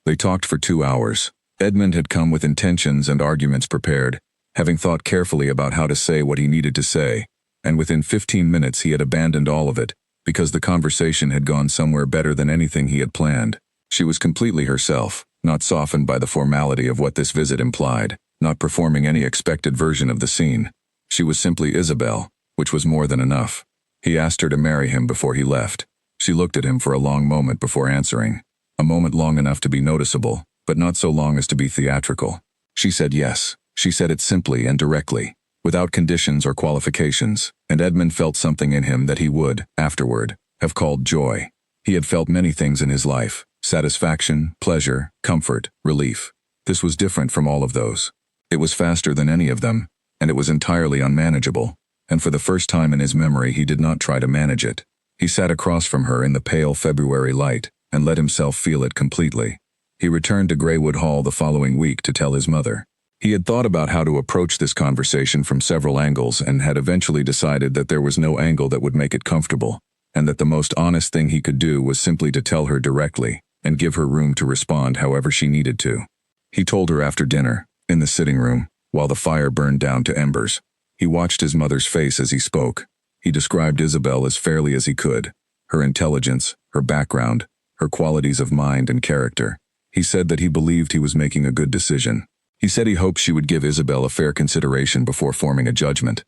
They talked for 2 hours. Edmund had come with intentions and arguments prepared, having thought carefully about how to say what he needed to say, and within 15 minutes he had abandoned all of it, because the conversation had gone somewhere better than anything he had planned. She was completely herself, not softened by the formality of what this visit implied, not performing any expected version of the scene. She was simply Isabel, which was more than enough. He asked her to marry him before he left. She looked at him for a long moment before answering, a moment long enough to be noticeable, but not so long as to be theatrical. She said yes. She said it simply and directly, without conditions or qualifications, and Edmund felt something in him that he would, afterward, have called joy. He had felt many things in his life: satisfaction, pleasure, comfort, relief. This was different from all of those. It was faster than any of them, and it was entirely unmanageable, and for the first time in his memory he did not try to manage it. He sat across from her in the pale February light, and let himself feel it completely. He returned to Greywood Hall the following week to tell his mother. He had thought about how to approach this conversation from several angles and had eventually decided that there was no angle that would make it comfortable, and that the most honest thing he could do was simply to tell her directly and give her room to respond however she needed to. He told her after dinner, in the sitting room, while the fire burned down to embers. He watched his mother's face as he spoke. He described Isabel as fairly as he could, her intelligence, her background, her qualities of mind and character. He said that he believed he was making a good decision. He said he hoped she would give Isabel a fair consideration before forming a judgment.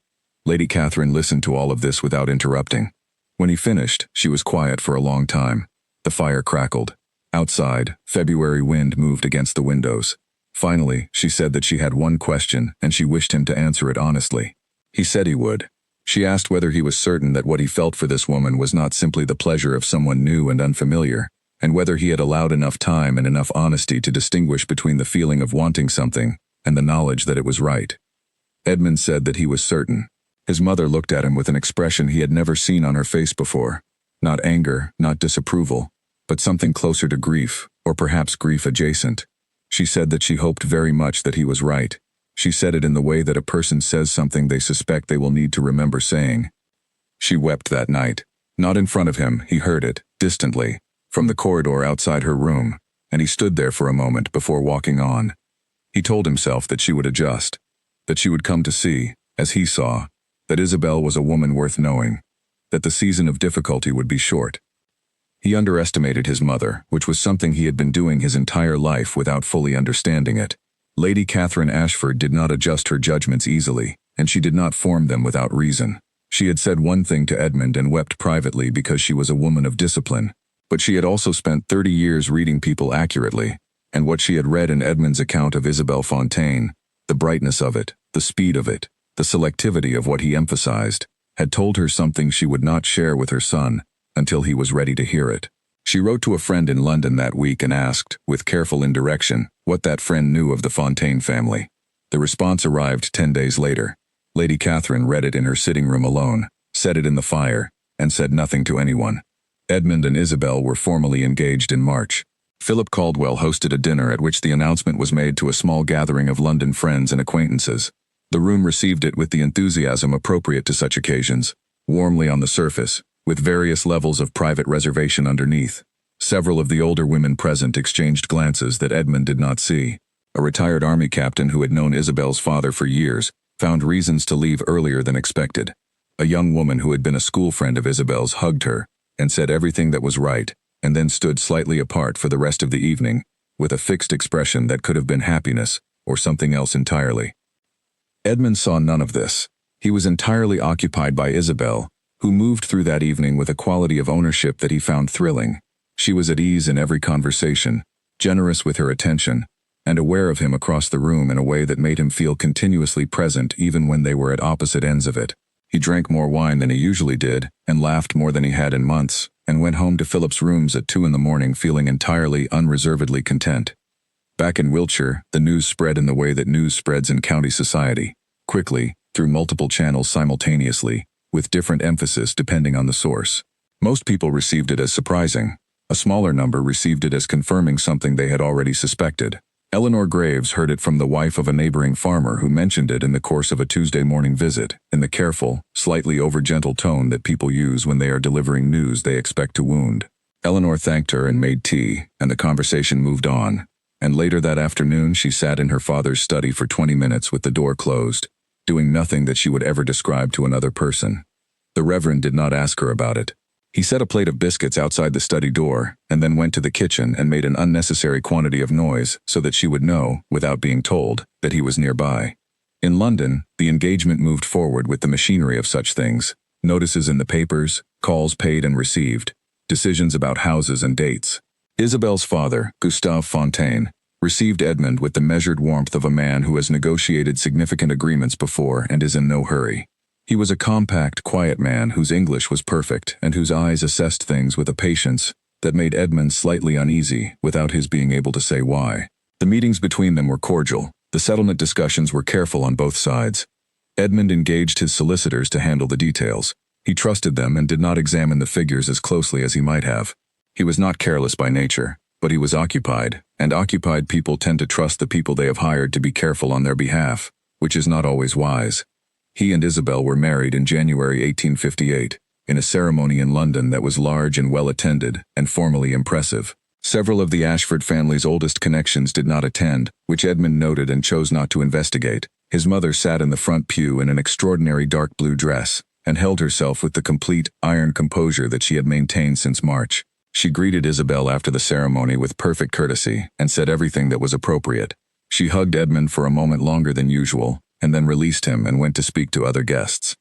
Lady Catherine listened to all of this without interrupting. When he finished, she was quiet for a long time. The fire crackled. Outside, February wind moved against the windows. Finally, she said that she had one question and she wished him to answer it honestly. He said he would. She asked whether he was certain that what he felt for this woman was not simply the pleasure of someone new and unfamiliar, and whether he had allowed enough time and enough honesty to distinguish between the feeling of wanting something and the knowledge that it was right. Edmund said that he was certain. His mother looked at him with an expression he had never seen on her face before. Not anger, not disapproval, but something closer to grief, or perhaps grief adjacent. She said that she hoped very much that he was right. She said it in the way that a person says something they suspect they will need to remember saying. She wept that night. Not in front of him, he heard it, distantly, from the corridor outside her room, and he stood there for a moment before walking on. He told himself that she would adjust, that she would come to see, as he saw, that Isabel was a woman worth knowing, that the season of difficulty would be short. He underestimated his mother, which was something he had been doing his entire life without fully understanding it. Lady Catherine Ashford did not adjust her judgments easily, and she did not form them without reason. She had said one thing to Edmund and wept privately because she was a woman of discipline, but she had also spent 30 years reading people accurately, and what she had read in Edmund's account of Isabel Fontaine, the brightness of it, the speed of it, the selectivity of what he emphasized, had told her something she would not share with her son until he was ready to hear it. She wrote to a friend in London that week and asked, with careful indirection, what that friend knew of the Fontaine family. The response arrived 10 days later. Lady Catherine read it in her sitting room alone, set it in the fire, and said nothing to anyone. Edmund and Isabel were formally engaged in March. Philip Caldwell hosted a dinner at which the announcement was made to a small gathering of London friends and acquaintances. The room received it with the enthusiasm appropriate to such occasions, warmly on the surface, with various levels of private reservation underneath. Several of the older women present exchanged glances that Edmund did not see. A retired army captain who had known Isabel's father for years found reasons to leave earlier than expected. A young woman who had been a school friend of Isabel's hugged her and said everything that was right, and then stood slightly apart for the rest of the evening, with a fixed expression that could have been happiness or something else entirely. Edmund saw none of this. He was entirely occupied by Isabel, who moved through that evening with a quality of ownership that he found thrilling. She was at ease in every conversation, generous with her attention, and aware of him across the room in a way that made him feel continuously present even when they were at opposite ends of it. He drank more wine than he usually did, and laughed more than he had in months, and went home to Philip's rooms at 2 in the morning feeling entirely, unreservedly content. Back in Wiltshire, the news spread in the way that news spreads in county society, quickly, through multiple channels simultaneously, with different emphasis depending on the source. Most people received it as surprising. A smaller number received it as confirming something they had already suspected. Eleanor Graves heard it from the wife of a neighboring farmer who mentioned it in the course of a Tuesday morning visit, in the careful, slightly over-gentle tone that people use when they are delivering news they expect to wound. Eleanor thanked her and made tea, and the conversation moved on. And later that afternoon she sat in her father's study for 20 minutes with the door closed, doing nothing that she would ever describe to another person. The Reverend did not ask her about it. He set a plate of biscuits outside the study door, and then went to the kitchen and made an unnecessary quantity of noise so that she would know, without being told, that he was nearby. In London, the engagement moved forward with the machinery of such things: notices in the papers, calls paid and received, decisions about houses and dates. Isabel's father, Gustave Fontaine, received Edmund with the measured warmth of a man who has negotiated significant agreements before and is in no hurry. He was a compact, quiet man whose English was perfect and whose eyes assessed things with a patience that made Edmund slightly uneasy without his being able to say why. The meetings between them were cordial. The settlement discussions were careful on both sides. Edmund engaged his solicitors to handle the details. He trusted them and did not examine the figures as closely as he might have. He was not careless by nature, but he was occupied, and occupied people tend to trust the people they have hired to be careful on their behalf, which is not always wise. He and Isabel were married in January 1858, in a ceremony in London that was large and well attended, and formally impressive. Several of the Ashford family's oldest connections did not attend, which Edmund noted and chose not to investigate. His mother sat in the front pew in an extraordinary dark blue dress, and held herself with the complete, iron composure that she had maintained since March. She greeted Isabel after the ceremony with perfect courtesy, and said everything that was appropriate. She hugged Edmund for a moment longer than usual, and then released him and went to speak to other guests.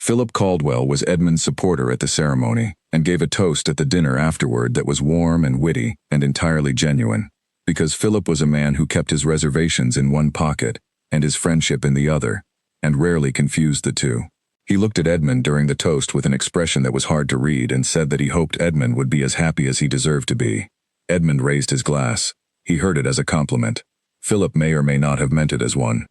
Philip Caldwell was Edmund's supporter at the ceremony, and gave a toast at the dinner afterward that was warm and witty and entirely genuine, because Philip was a man who kept his reservations in one pocket and his friendship in the other, and rarely confused the two. He looked at Edmund during the toast with an expression that was hard to read and said that he hoped Edmund would be as happy as he deserved to be. Edmund raised his glass. He heard it as a compliment. Philip may or may not have meant it as one.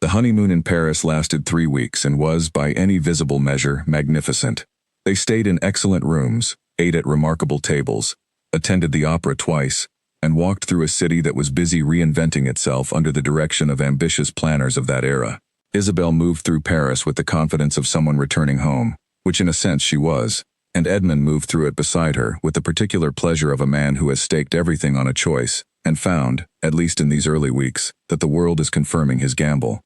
The honeymoon in Paris lasted 3 weeks and was, by any visible measure, magnificent. They stayed in excellent rooms, ate at remarkable tables, attended the opera twice, and walked through a city that was busy reinventing itself under the direction of ambitious planners of that era. Isabel moved through Paris with the confidence of someone returning home, which in a sense she was, and Edmund moved through it beside her with the particular pleasure of a man who has staked everything on a choice, and found, at least in these early weeks, that the world is confirming his gamble.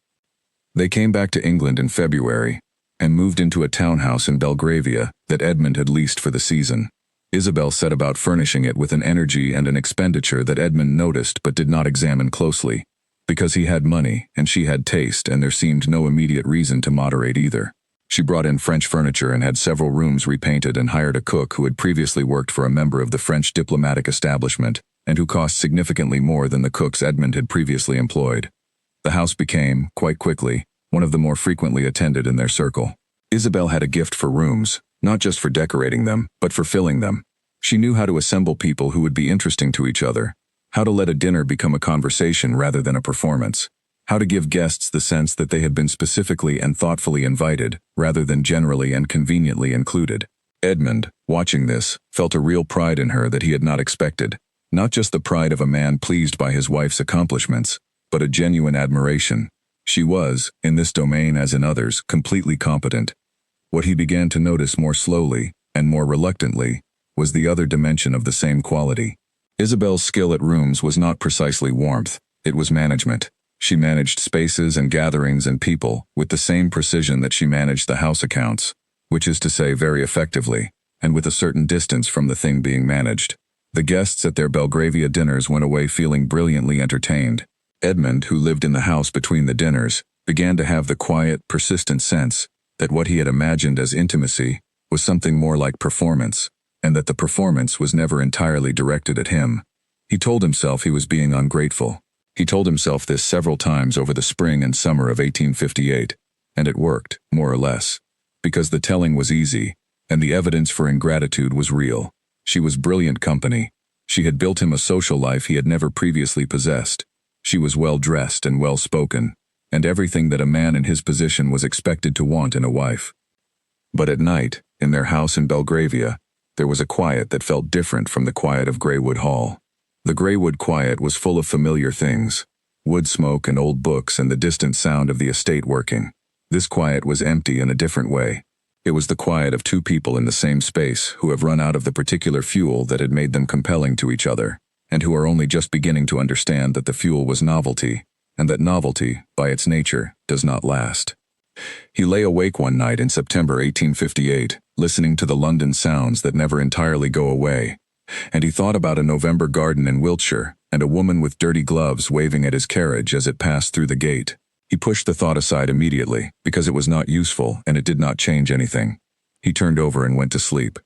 They came back to England in February, and moved into a townhouse in Belgravia that Edmund had leased for the season. Isabel set about furnishing it with an energy and an expenditure that Edmund noticed but did not examine closely, because he had money and she had taste and there seemed no immediate reason to moderate either. She brought in French furniture and had several rooms repainted and hired a cook who had previously worked for a member of the French diplomatic establishment and who cost significantly more than the cooks Edmund had previously employed. The house became, quite quickly, one of the more frequently attended in their circle. Isabel had a gift for rooms, not just for decorating them, but for filling them. She knew how to assemble people who would be interesting to each other, how to let a dinner become a conversation rather than a performance, how to give guests the sense that they had been specifically and thoughtfully invited, rather than generally and conveniently included. Edmund, watching this, felt a real pride in her that he had not expected, not just the pride of a man pleased by his wife's accomplishments, but a genuine admiration. She was, in this domain as in others, completely competent. What he began to notice more slowly, and more reluctantly, was the other dimension of the same quality. Isabel's skill at rooms was not precisely warmth, it was management. She managed spaces and gatherings and people with the same precision that she managed the house accounts, which is to say very effectively, and with a certain distance from the thing being managed. The guests at their Belgravia dinners went away feeling brilliantly entertained. Edmund, who lived in the house between the dinners, began to have the quiet, persistent sense that what he had imagined as intimacy was something more like performance, and that the performance was never entirely directed at him. He told himself he was being ungrateful. He told himself this several times over the spring and summer of 1858, and it worked, more or less, because the telling was easy, and the evidence for ingratitude was real. She was brilliant company. She had built him a social life he had never previously possessed. She was well-dressed and well-spoken, and everything that a man in his position was expected to want in a wife. But at night, in their house in Belgravia, there was a quiet that felt different from the quiet of Greywood Hall. The Greywood quiet was full of familiar things, wood smoke and old books and the distant sound of the estate working. This quiet was empty in a different way. It was the quiet of two people in the same space who have run out of the particular fuel that had made them compelling to each other, and who are only just beginning to understand that the fuel was novelty, and that novelty, by its nature, does not last. He lay awake one night in September 1858, listening to the London sounds that never entirely go away, and he thought about a November garden in Wiltshire and a woman with dirty gloves waving at his carriage as it passed through the gate. He pushed the thought aside immediately, because it was not useful and it did not change anything. He turned over and went to sleep.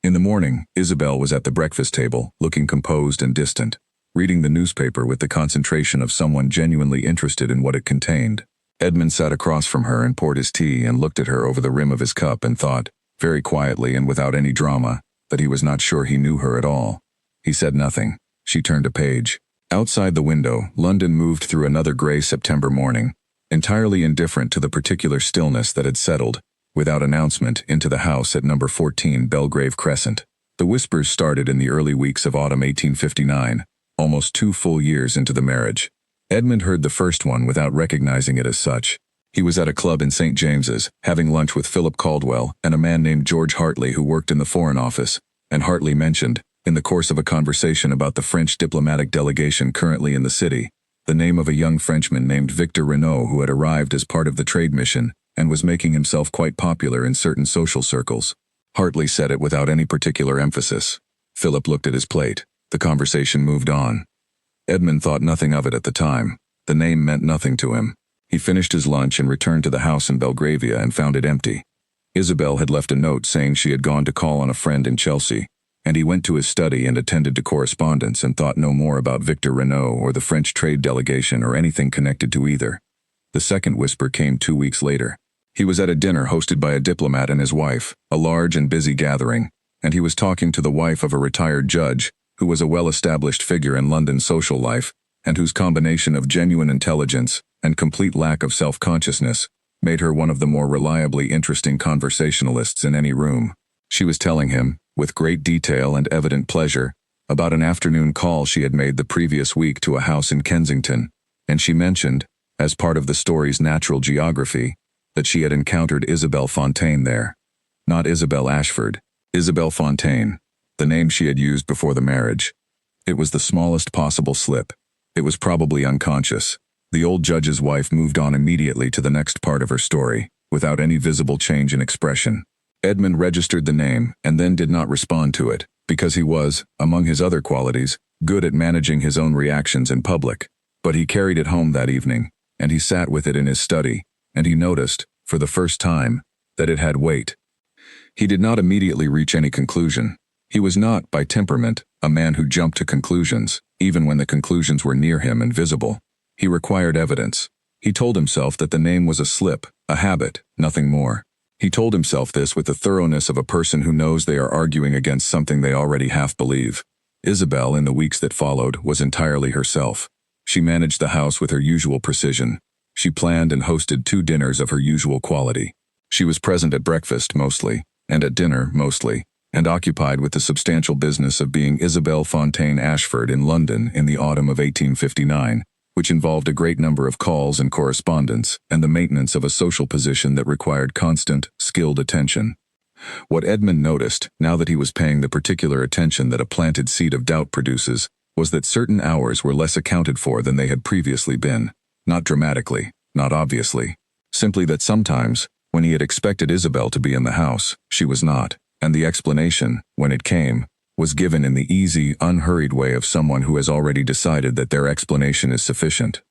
In the morning, Isabel was at the breakfast table, looking composed and distant, reading the newspaper with the concentration of someone genuinely interested in what it contained. Edmund sat across from her and poured his tea and looked at her over the rim of his cup and thought, very quietly and without any drama, that he was not sure he knew her at all. He said nothing. She turned a page. Outside the window, London moved through another gray September morning, entirely indifferent to the particular stillness that had settled, without announcement, into the house at number 14 Belgrave Crescent. The whispers started in the early weeks of autumn 1859, almost 2 full years into the marriage. Edmund heard the first one without recognizing it as such. He was at a club in St. James's, having lunch with Philip Caldwell and a man named George Hartley who worked in the Foreign Office, and Hartley mentioned, in the course of a conversation about the French diplomatic delegation currently in the city, the name of a young Frenchman named Victor Renault who had arrived as part of the trade mission and was making himself quite popular in certain social circles. Hartley said it without any particular emphasis. Philip looked at his plate. The conversation moved on. Edmund thought nothing of it at the time. The name meant nothing to him. He finished his lunch and returned to the house in Belgravia and found it empty. Isabel had left a note saying she had gone to call on a friend in Chelsea, and he went to his study and attended to correspondence and thought no more about Victor Renault or the French trade delegation or anything connected to either. The second whisper came 2 weeks later. He was at a dinner hosted by a diplomat and his wife, a large and busy gathering, and he was talking to the wife of a retired judge, who was a well-established figure in London social life, and whose combination of genuine intelligence and complete lack of self-consciousness made her one of the more reliably interesting conversationalists in any room. She was telling him, with great detail and evident pleasure, about an afternoon call she had made the previous week to a house in Kensington, and she mentioned, as part of the story's natural geography, that she had encountered Isabel Fontaine there. Not Isabel Ashford, Isabel Fontaine, the name she had used before the marriage. It was the smallest possible slip. It was probably unconscious. The old judge's wife moved on immediately to the next part of her story, without any visible change in expression. Edmund registered the name and then did not respond to it, because he was, among his other qualities, good at managing his own reactions in public. But he carried it home that evening, and he sat with it in his study, and he noticed, for the first time, that it had weight. He did not immediately reach any conclusion. He was not, by temperament, a man who jumped to conclusions, even when the conclusions were near him and visible. He required evidence. He told himself that the name was a slip, a habit, nothing more. He told himself this with the thoroughness of a person who knows they are arguing against something they already half believe. Isabel, in the weeks that followed, was entirely herself. She managed the house with her usual precision. She planned and hosted 2 dinners of her usual quality. She was present at breakfast, mostly, and at dinner, mostly, and occupied with the substantial business of being Isabel Fontaine Ashford in London in the autumn of 1859, which involved a great number of calls and correspondence, and the maintenance of a social position that required constant, skilled attention. What Edmund noticed, now that he was paying the particular attention that a planted seed of doubt produces, was that certain hours were less accounted for than they had previously been. Not dramatically, not obviously. Simply that sometimes, when he had expected Isabel to be in the house, she was not, and the explanation, when it came, was given in the easy, unhurried way of someone who has already decided that their explanation is sufficient.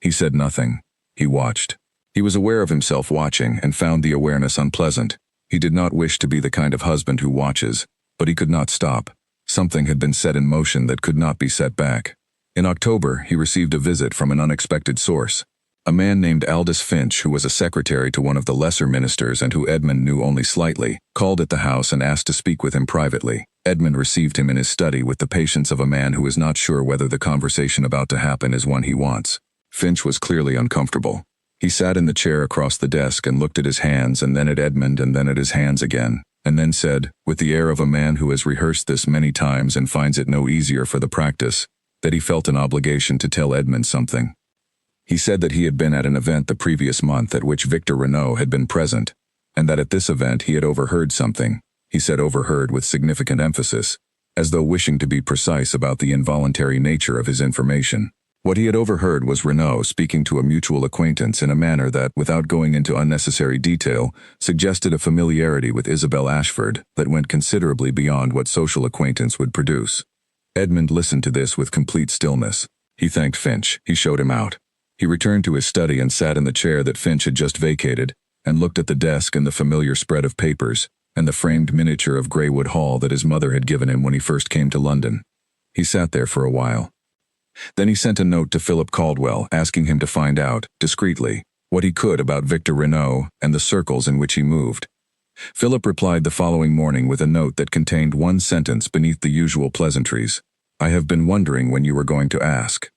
He said nothing. He watched. He was aware of himself watching and found the awareness unpleasant. He did not wish to be the kind of husband who watches, but he could not stop. Something had been set in motion that could not be set back. In October, he received a visit from an unexpected source. A man named Aldous Finch, who was a secretary to one of the lesser ministers and who Edmund knew only slightly, called at the house and asked to speak with him privately. Edmund received him in his study with the patience of a man who is not sure whether the conversation about to happen is one he wants. Finch was clearly uncomfortable. He sat in the chair across the desk and looked at his hands and then at Edmund and then at his hands again, and then said, with the air of a man who has rehearsed this many times and finds it no easier for the practice, that he felt an obligation to tell Edmund something. He said that he had been at an event the previous month at which Victor Renault had been present, and that at this event he had overheard something. He said overheard with significant emphasis, as though wishing to be precise about the involuntary nature of his information. What he had overheard was Renault speaking to a mutual acquaintance in a manner that, without going into unnecessary detail, suggested a familiarity with Isabel Ashford that went considerably beyond what social acquaintance would produce. Edmund listened to this with complete stillness. He thanked Finch. He showed him out. He returned to his study and sat in the chair that Finch had just vacated, and looked at the desk and the familiar spread of papers, and the framed miniature of Greywood Hall that his mother had given him when he first came to London. He sat there for a while. Then he sent a note to Philip Caldwell asking him to find out, discreetly, what he could about Victor Renault and the circles in which he moved. Philip replied the following morning with a note that contained one sentence beneath the usual pleasantries. "I have been wondering when you were going to ask."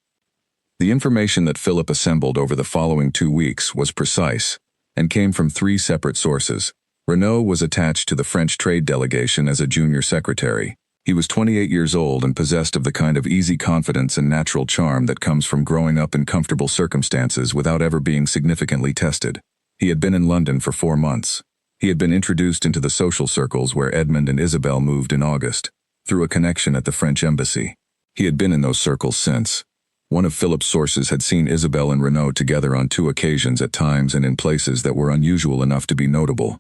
The information that Philip assembled over the following 2 weeks was precise, and came from 3 separate sources. Renault was attached to the French trade delegation as a junior secretary. He was 28 years old and possessed of the kind of easy confidence and natural charm that comes from growing up in comfortable circumstances without ever being significantly tested. He had been in London for 4 months. He had been introduced into the social circles where Edmund and Isabel moved in August, through a connection at the French embassy. He had been in those circles since. One of Philip's sources had seen Isabel and Renault together on 2 occasions at times and in places that were unusual enough to be notable.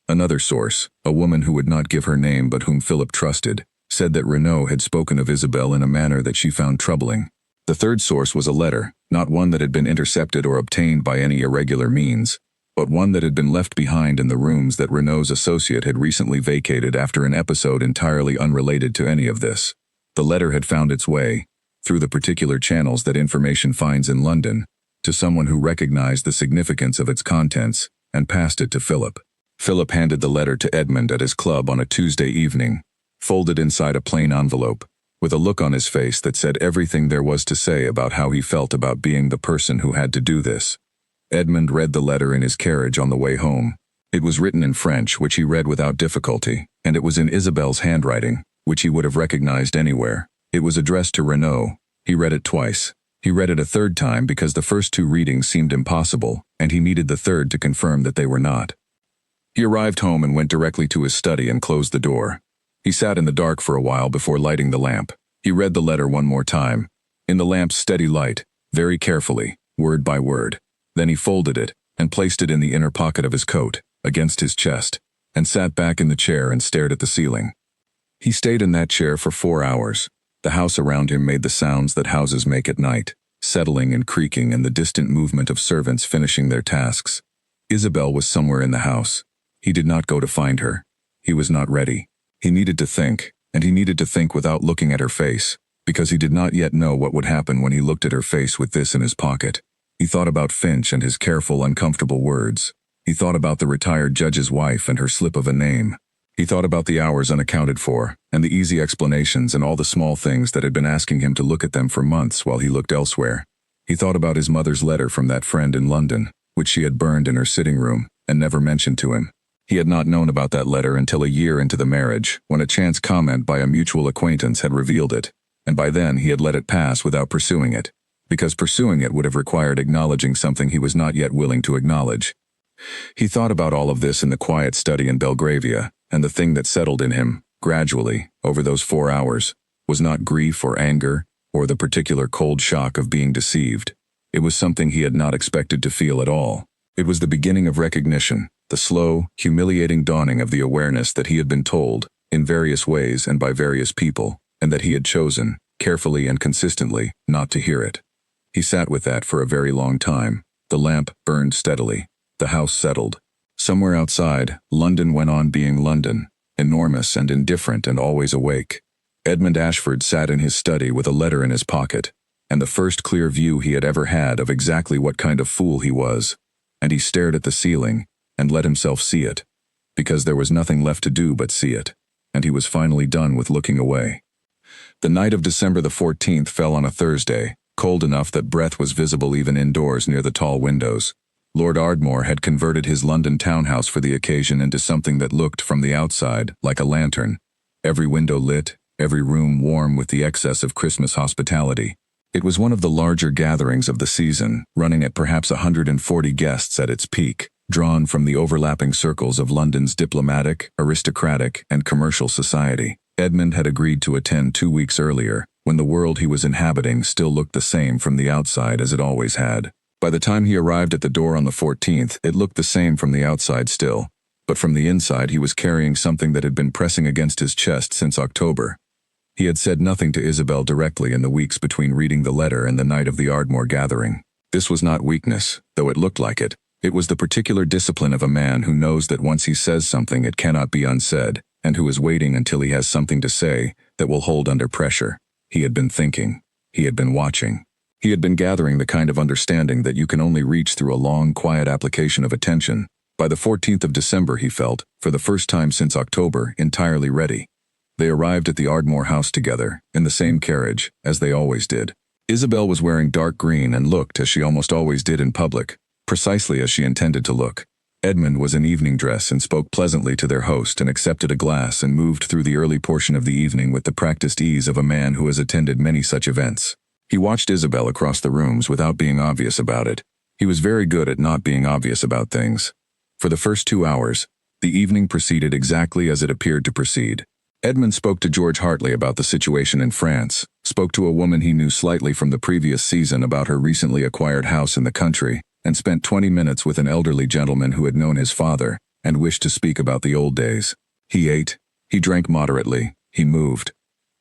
Another source, a woman who would not give her name but whom Philip trusted, said that Renault had spoken of Isabel in a manner that she found troubling. The third source was a letter, not one that had been intercepted or obtained by any irregular means, but one that had been left behind in the rooms that Renault's associate had recently vacated after an episode entirely unrelated to any of this. The letter had found its way, through the particular channels that information finds in London, to someone who recognized the significance of its contents, and passed it to Philip. Philip handed the letter to Edmund at his club on a Tuesday evening, folded inside a plain envelope. with a look on his face that said everything there was to say about how he felt about being the person who had to do this. Edmund read the letter in his carriage on the way home. It was written in French, which he read without difficulty, and it was in Isabel's handwriting, which he would have recognized anywhere. It was addressed to Renaud. He read it twice. He read it a third time because the first two readings seemed impossible, and he needed the third to confirm that they were not. He arrived home and went directly to his study and closed the door. He sat in the dark for a while before lighting the lamp. He read the letter one more time, in the lamp's steady light, very carefully, word by word. Then he folded it and placed it in the inner pocket of his coat, against his chest, and sat back in the chair and stared at the ceiling. He stayed in that chair for 4 hours. The house around him made the sounds that houses make at night, settling and creaking and the distant movement of servants finishing their tasks. Isabel was somewhere in the house. He did not go to find her. He was not ready. He needed to think, and he needed to think without looking at her face, because he did not yet know what would happen when he looked at her face with this in his pocket. He thought about Finch and his careful, uncomfortable words. He thought about the retired judge's wife and her slip of a name. He thought about the hours unaccounted for, and the easy explanations and all the small things that had been asking him to look at them for months while he looked elsewhere. He thought about his mother's letter from that friend in London, which she had burned in her sitting room, and never mentioned to him. He had not known about that letter until a year into the marriage, when a chance comment by a mutual acquaintance had revealed it, and by then he had let it pass without pursuing it, because pursuing it would have required acknowledging something he was not yet willing to acknowledge. He thought about all of this in the quiet study in Belgravia, and the thing that settled in him, gradually, over those 4 hours, was not grief or anger, or the particular cold shock of being deceived. It was something he had not expected to feel at all. It was the beginning of recognition, the slow, humiliating dawning of the awareness that he had been told, in various ways and by various people, and that he had chosen, carefully and consistently, not to hear it. He sat with that for a very long time. The lamp burned steadily. The house settled. Somewhere outside, London went on being London, enormous and indifferent and always awake. Edmund Ashford sat in his study with a letter in his pocket, and the first clear view he had ever had of exactly what kind of fool he was, and he stared at the ceiling, and let himself see it, because there was nothing left to do but see it, and he was finally done with looking away. The night of December the 14th fell on a Thursday, cold enough that breath was visible even indoors near the tall windows. Lord Ardmore had converted his London townhouse for the occasion into something that looked, from the outside, like a lantern. Every window lit, every room warm with the excess of Christmas hospitality. It was one of the larger gatherings of the season, running at perhaps 140 guests at its peak, drawn from the overlapping circles of London's diplomatic, aristocratic, and commercial society. Edmund had agreed to attend 2 weeks earlier, when the world he was inhabiting still looked the same from the outside as it always had. By the time he arrived at the door on the 14th, it looked the same from the outside still, but from the inside he was carrying something that had been pressing against his chest since October. He had said nothing to Isabel directly in the weeks between reading the letter and the night of the Ardmore gathering. This was not weakness, though it looked like it. It was the particular discipline of a man who knows that once he says something it cannot be unsaid, and who is waiting until he has something to say that will hold under pressure. He had been thinking. He had been watching. He had been gathering the kind of understanding that you can only reach through a long, quiet application of attention. By the 14th of December he felt, for the first time since October, entirely ready. They arrived at the Ardmore house together, in the same carriage, as they always did. Isabel was wearing dark green and looked, as she almost always did in public, precisely as she intended to look. Edmund was in evening dress and spoke pleasantly to their host and accepted a glass and moved through the early portion of the evening with the practiced ease of a man who has attended many such events. He watched Isabel across the rooms without being obvious about it. He was very good at not being obvious about things. For the first 2 hours, the evening proceeded exactly as it appeared to proceed. Edmund spoke to George Hartley about the situation in France, spoke to a woman he knew slightly from the previous season about her recently acquired house in the country, and spent 20 minutes with an elderly gentleman who had known his father and wished to speak about the old days. He ate, he drank moderately, he moved.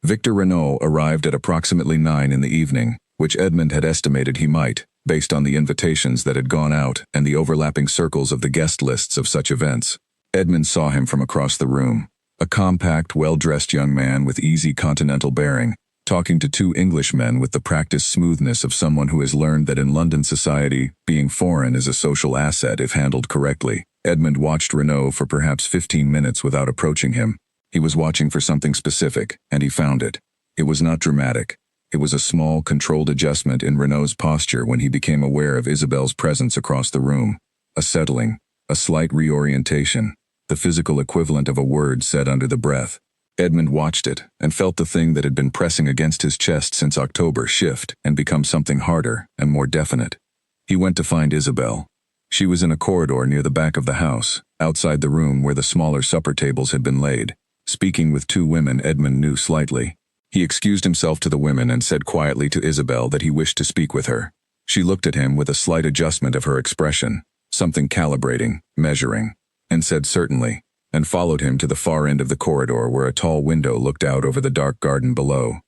Victor Renaud arrived at approximately 9 in the evening, which Edmund had estimated he might, based on the invitations that had gone out and the overlapping circles of the guest lists of such events. Edmund saw him from across the room, a compact, well-dressed young man with easy continental bearing, talking to 2 Englishmen with the practiced smoothness of someone who has learned that in London society, being foreign is a social asset if handled correctly. Edmund watched Renaud for perhaps 15 minutes without approaching him. He was watching for something specific, and he found it. It was not dramatic. It was a small, controlled adjustment in Renault's posture when he became aware of Isabel's presence across the room. A settling, a slight reorientation, the physical equivalent of a word said under the breath. Edmund watched it and felt the thing that had been pressing against his chest since October shift and become something harder and more definite. He went to find Isabel. She was in a corridor near the back of the house, outside the room where the smaller supper tables had been laid, speaking with two women Edmund knew slightly. He excused himself to the women and said quietly to Isabel that he wished to speak with her. She looked at him with a slight adjustment of her expression, something calibrating, measuring, and said certainly, and followed him to the far end of the corridor where a tall window looked out over the dark garden below.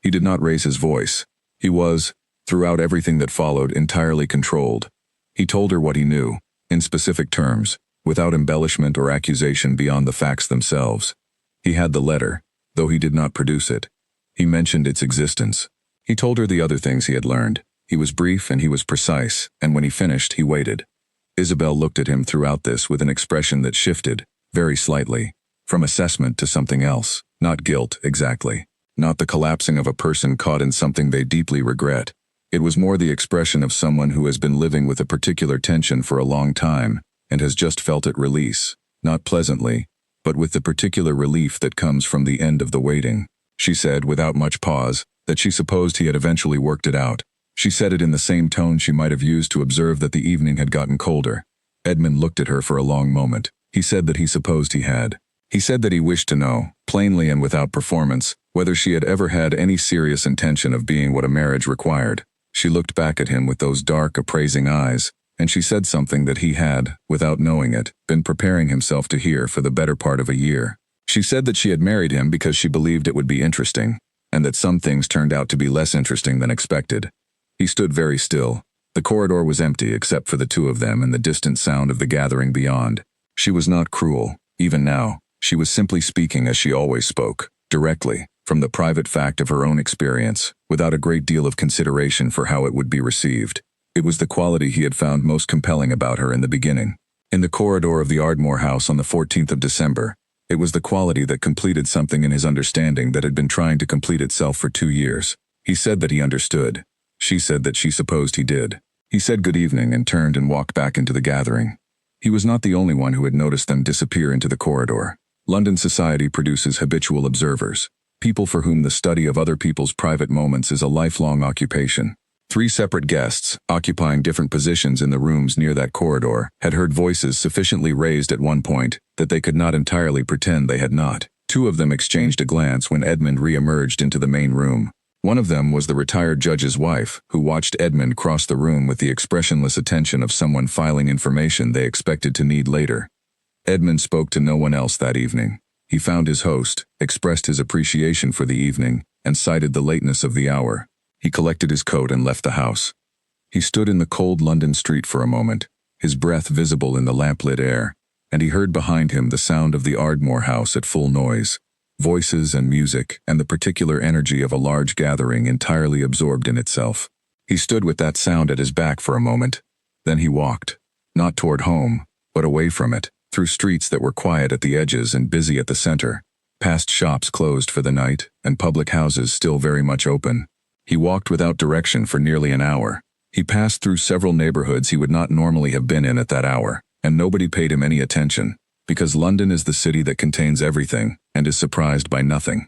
He did not raise his voice. He was, throughout everything that followed, entirely controlled. He told her what he knew, in specific terms, without embellishment or accusation beyond the facts themselves. He had the letter, though he did not produce it. He mentioned its existence. He told her the other things he had learned. He was brief and he was precise, and when he finished, he waited. Isabel looked at him throughout this with an expression that shifted, very slightly, from assessment to something else, not guilt, exactly. Not the collapsing of a person caught in something they deeply regret. It was more the expression of someone who has been living with a particular tension for a long time and has just felt it release, not pleasantly, but with the particular relief that comes from the end of the waiting. She said, without much pause, that she supposed he had eventually worked it out. She said it in the same tone she might have used to observe that the evening had gotten colder. Edmund looked at her for a long moment. He said that he supposed he had. He said that he wished to know, plainly and without performance, whether she had ever had any serious intention of being what a marriage required. She looked back at him with those dark, appraising eyes, and she said something that he had, without knowing it, been preparing himself to hear for the better part of a year. She said that she had married him because she believed it would be interesting, and that some things turned out to be less interesting than expected. He stood very still. The corridor was empty except for the two of them and the distant sound of the gathering beyond. She was not cruel, even now. She was simply speaking as she always spoke, directly, from the private fact of her own experience, without a great deal of consideration for how it would be received. It was the quality he had found most compelling about her in the beginning. In the corridor of the Ardmore house on the 14th of December, it was the quality that completed something in his understanding that had been trying to complete itself for 2 years. He said that he understood. She said that she supposed he did. He said good evening and turned and walked back into the gathering. He was not the only one who had noticed them disappear into the corridor. London society produces habitual observers, people for whom the study of other people's private moments is a lifelong occupation. 3 separate guests, occupying different positions in the rooms near that corridor, had heard voices sufficiently raised at one point that they could not entirely pretend they had not. 2 of them exchanged a glance when Edmund re-emerged into the main room. One of them was the retired judge's wife, who watched Edmund cross the room with the expressionless attention of someone filing information they expected to need later. Edmund spoke to no one else that evening. He found his host, expressed his appreciation for the evening, and cited the lateness of the hour. He collected his coat and left the house. He stood in the cold London street for a moment, his breath visible in the lamplit air, and he heard behind him the sound of the Ardmore house at full noise. Voices and music, and the particular energy of a large gathering entirely absorbed in itself. He stood with that sound at his back for a moment. Then he walked, not toward home, but away from it, through streets that were quiet at the edges and busy at the center, past shops closed for the night, and public houses still very much open. He walked without direction for nearly an hour. He passed through several neighborhoods he would not normally have been in at that hour, and nobody paid him any attention, because London is the city that contains everything, and is surprised by nothing.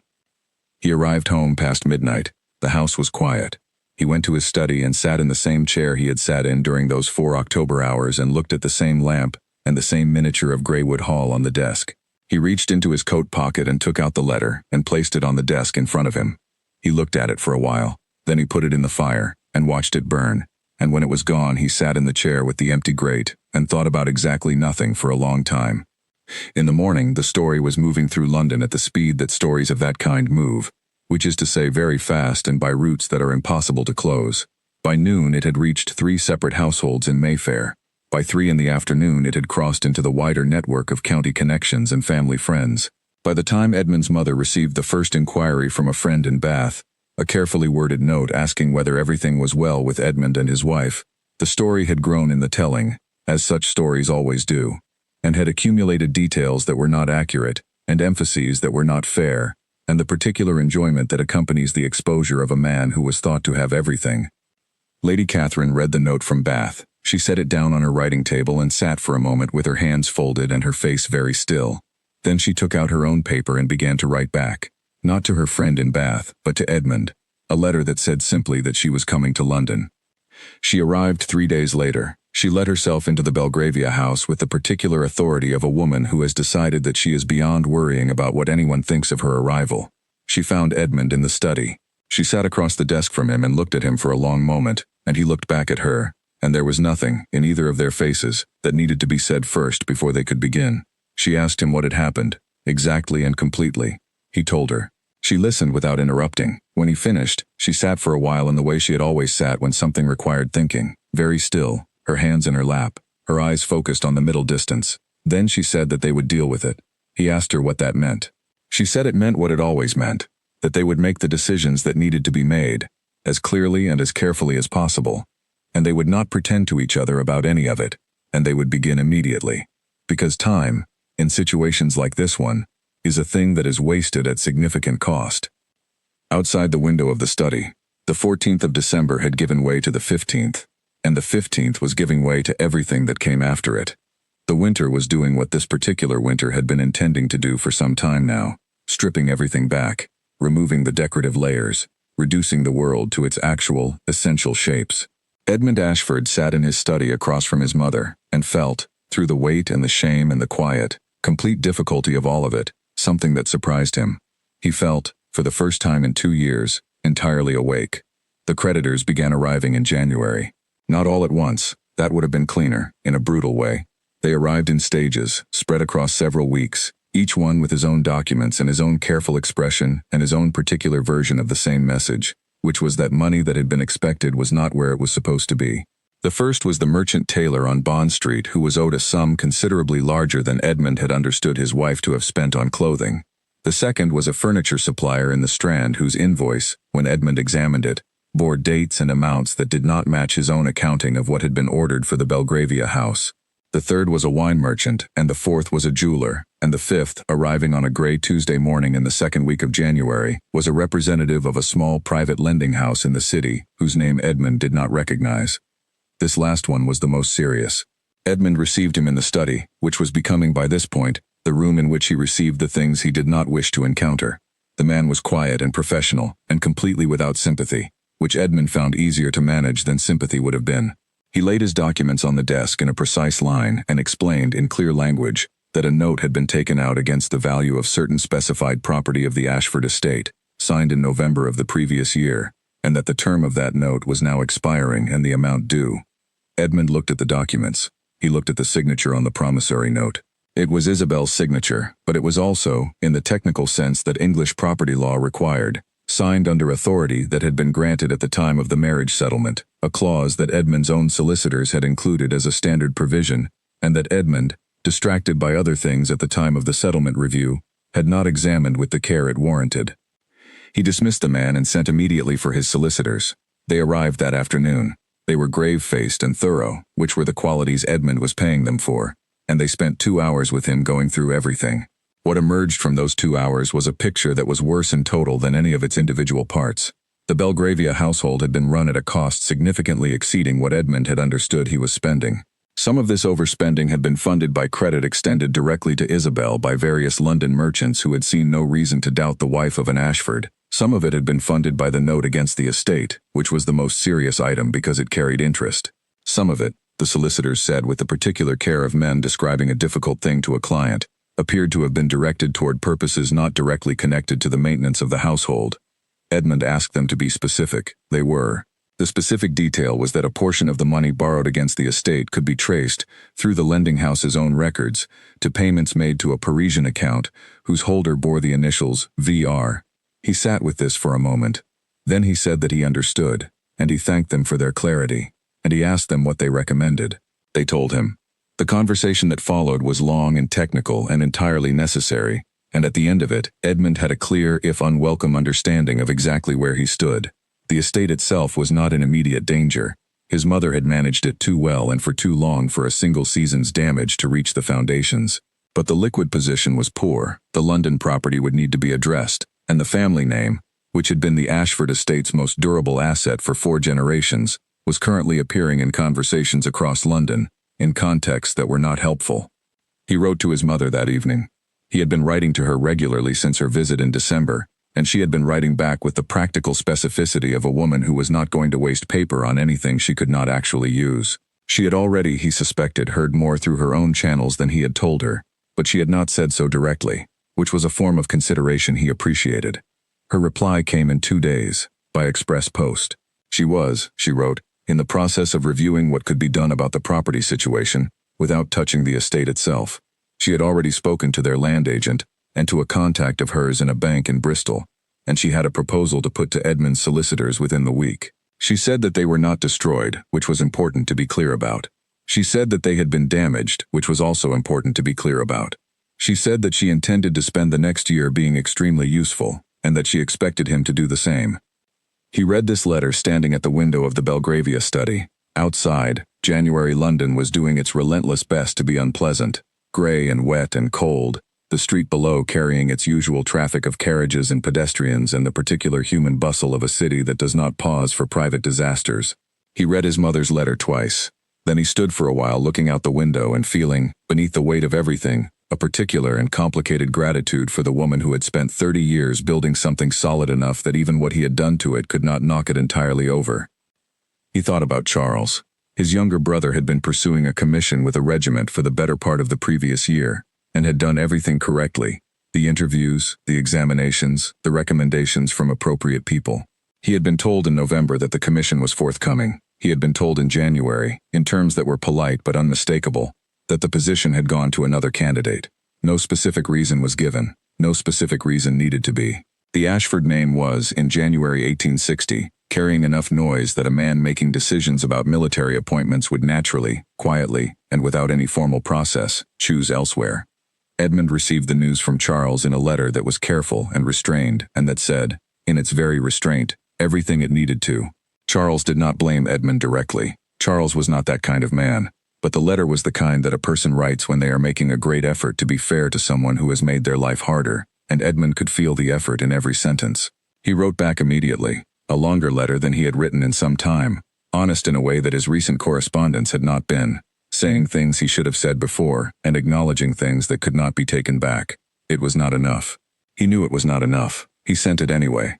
He arrived home past midnight. The house was quiet. He went to his study and sat in the same chair he had sat in during those 4 October hours and looked at the same lamp and the same miniature of Greywood Hall on the desk. He reached into his coat pocket and took out the letter and placed it on the desk in front of him. He looked at it for a while. Then he put it in the fire and watched it burn, and when it was gone he sat in the chair with the empty grate and thought about exactly nothing for a long time. In the morning, the story was moving through London at the speed that stories of that kind move, which is to say very fast and by routes that are impossible to close. By noon it had reached 3 separate households in Mayfair. By 3 in the afternoon it had crossed into the wider network of county connections and family friends. By the time Edmund's mother received the first inquiry from a friend in Bath, a carefully worded note asking whether everything was well with Edmund and his wife, the story had grown in the telling, as such stories always do, and had accumulated details that were not accurate, and emphases that were not fair, and the particular enjoyment that accompanies the exposure of a man who was thought to have everything. Lady Catherine read the note from Bath. She set it down on her writing table and sat for a moment with her hands folded and her face very still. Then she took out her own paper and began to write back, not to her friend in Bath, but to Edmund, a letter that said simply that she was coming to London. She arrived 3 days later. She let herself into the Belgravia house with the particular authority of a woman who has decided that she is beyond worrying about what anyone thinks of her arrival. She found Edmund in the study. She sat across the desk from him and looked at him for a long moment, and he looked back at her, and there was nothing, in either of their faces, that needed to be said first before they could begin. She asked him what had happened, exactly and completely. He told her. She listened without interrupting. When he finished, she sat for a while in the way she had always sat when something required thinking, very still, her hands in her lap, her eyes focused on the middle distance. Then she said that they would deal with it. He asked her what that meant. She said it meant what it always meant, that they would make the decisions that needed to be made, as clearly and as carefully as possible, and they would not pretend to each other about any of it, and they would begin immediately. Because time, in situations like this one, is a thing that is wasted at significant cost. Outside the window of the study, the 14th of December had given way to the 15th, and the 15th was giving way to everything that came after it. The winter was doing what this particular winter had been intending to do for some time now, stripping everything back, removing the decorative layers, reducing the world to its actual, essential shapes. Edmund Ashford sat in his study across from his mother, and felt, through the weight and the shame and the quiet, complete difficulty of all of it, something that surprised him. He felt, for the first time in 2 years, entirely awake. The creditors began arriving in January. Not all at once, that would have been cleaner, in a brutal way. They arrived in stages, spread across several weeks, each one with his own documents and his own careful expression and his own particular version of the same message, which was that money that had been expected was not where it was supposed to be. The first was the merchant tailor on Bond Street who was owed a sum considerably larger than Edmund had understood his wife to have spent on clothing. The second was a furniture supplier in the Strand whose invoice, when Edmund examined it, bore dates and amounts that did not match his own accounting of what had been ordered for the Belgravia house. The third was a wine merchant, and the fourth was a jeweler, and the fifth, arriving on a gray Tuesday morning in the second week of January, was a representative of a small private lending house in the city, whose name Edmund did not recognize. This last one was the most serious. Edmund received him in the study, which was becoming by this point the room in which he received the things he did not wish to encounter. The man was quiet and professional, and completely without sympathy, which Edmund found easier to manage than sympathy would have been. He laid his documents on the desk in a precise line and explained in clear language that a note had been taken out against the value of certain specified property of the Ashford estate, signed in November of the previous year, and that the term of that note was now expiring and the amount due. Edmund looked at the documents. He looked at the signature on the promissory note. It was Isabel's signature, but it was also, in the technical sense that English property law required, signed under authority that had been granted at the time of the marriage settlement, a clause that Edmund's own solicitors had included as a standard provision, and that Edmund, distracted by other things at the time of the settlement review, had not examined with the care it warranted. He dismissed the man and sent immediately for his solicitors. They arrived that afternoon. They were grave-faced and thorough, which were the qualities Edmund was paying them for, and they spent 2 hours with him going through everything. What emerged from those 2 hours was a picture that was worse in total than any of its individual parts. The Belgravia household had been run at a cost significantly exceeding what Edmund had understood he was spending. Some of this overspending had been funded by credit extended directly to Isabel by various London merchants who had seen no reason to doubt the wife of an Ashford. Some of it had been funded by the note against the estate, which was the most serious item because it carried interest. Some of it, the solicitors said with the particular care of men describing a difficult thing to a client, appeared to have been directed toward purposes not directly connected to the maintenance of the household. Edmund asked them to be specific. They were. The specific detail was that a portion of the money borrowed against the estate could be traced, through the lending house's own records, to payments made to a Parisian account, whose holder bore the initials VR. He sat with this for a moment. Then he said that he understood, and he thanked them for their clarity, and he asked them what they recommended. They told him. The conversation that followed was long and technical and entirely necessary, and at the end of it, Edmund had a clear, if unwelcome, understanding of exactly where he stood. The estate itself was not in immediate danger. His mother had managed it too well and for too long for a single season's damage to reach the foundations. But the liquid position was poor. The London property would need to be addressed, and the family name, which had been the Ashford estate's most durable asset for 4 generations, was currently appearing in conversations across London, in contexts that were not helpful. He wrote to his mother that evening. He had been writing to her regularly since her visit in December, and she had been writing back with the practical specificity of a woman who was not going to waste paper on anything she could not actually use. She had already, he suspected, heard more through her own channels than he had told her, but she had not said so directly, which was a form of consideration he appreciated. Her reply came in 2 days, by express post. She was, she wrote, in the process of reviewing what could be done about the property situation, without touching the estate itself. She had already spoken to their land agent, and to a contact of hers in a bank in Bristol, and she had a proposal to put to Edmund's solicitors within the week. She said that they were not destroyed, which was important to be clear about. She said that they had been damaged, which was also important to be clear about. She said that she intended to spend the next year being extremely useful, and that she expected him to do the same. He read this letter standing at the window of the Belgravia study. Outside, January London was doing its relentless best to be unpleasant, gray and wet and cold, the street below carrying its usual traffic of carriages and pedestrians and the particular human bustle of a city that does not pause for private disasters. He read his mother's letter twice. Then he stood for a while looking out the window and feeling, beneath the weight of everything, a particular and complicated gratitude for the woman who had spent 30 years building something solid enough that even what he had done to it could not knock it entirely over. He thought about Charles. His younger brother had been pursuing a commission with a regiment for the better part of the previous year, and had done everything correctly: the interviews, the examinations, the recommendations from appropriate people. He had been told in November that the commission was forthcoming. He had been told in January, in terms that were polite but unmistakable, that the position had gone to another candidate. No specific reason was given. No specific reason needed to be. The Ashford name was, in January 1860, carrying enough noise that a man making decisions about military appointments would naturally, quietly, and without any formal process, choose elsewhere. Edmund received the news from Charles in a letter that was careful and restrained, and that said, in its very restraint, everything it needed to. Charles did not blame Edmund directly. Charles was not that kind of man. But the letter was the kind that a person writes when they are making a great effort to be fair to someone who has made their life harder, and Edmund could feel the effort in every sentence. He wrote back immediately, a longer letter than he had written in some time, honest in a way that his recent correspondence had not been, saying things he should have said before, and acknowledging things that could not be taken back. It was not enough. He knew it was not enough. He sent it anyway.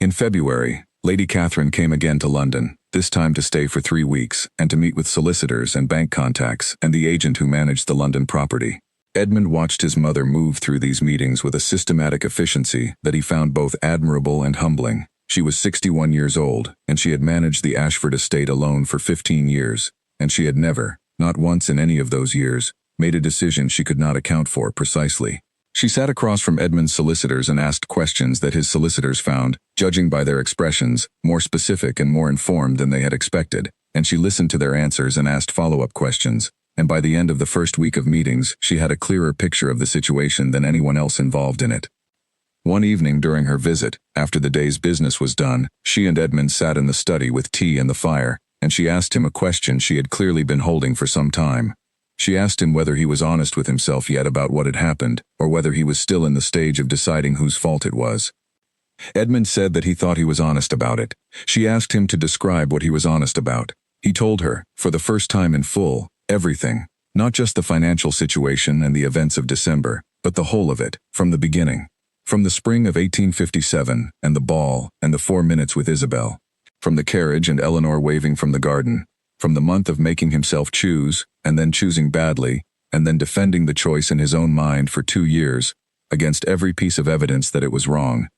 In February, Lady Catherine came again to London, this time to stay for 3 weeks, and to meet with solicitors and bank contacts and the agent who managed the London property. Edmund watched his mother move through these meetings with a systematic efficiency that he found both admirable and humbling. She was 61 years old, and she had managed the Ashford estate alone for 15 years, and she had never, not once in any of those years, made a decision she could not account for precisely. She sat across from Edmund's solicitors and asked questions that his solicitors found, judging by their expressions, more specific and more informed than they had expected, and she listened to their answers and asked follow-up questions, and by the end of the first week of meetings she had a clearer picture of the situation than anyone else involved in it. One evening during her visit, after the day's business was done, she and Edmund sat in the study with tea and the fire, and she asked him a question she had clearly been holding for some time. She asked him whether he was honest with himself yet about what had happened, or whether he was still in the stage of deciding whose fault it was. Edmund said that he thought he was honest about it. She asked him to describe what he was honest about. He told her, for the first time in full, everything, not just the financial situation and the events of December, but the whole of it, from the beginning. From the spring of 1857, and the ball, and the 4 minutes with Isabel. From the carriage and Eleanor waving from the garden. From the month of making himself choose, and then choosing badly, and then defending the choice in his own mind for 2 years, against every piece of evidence that it was wrong.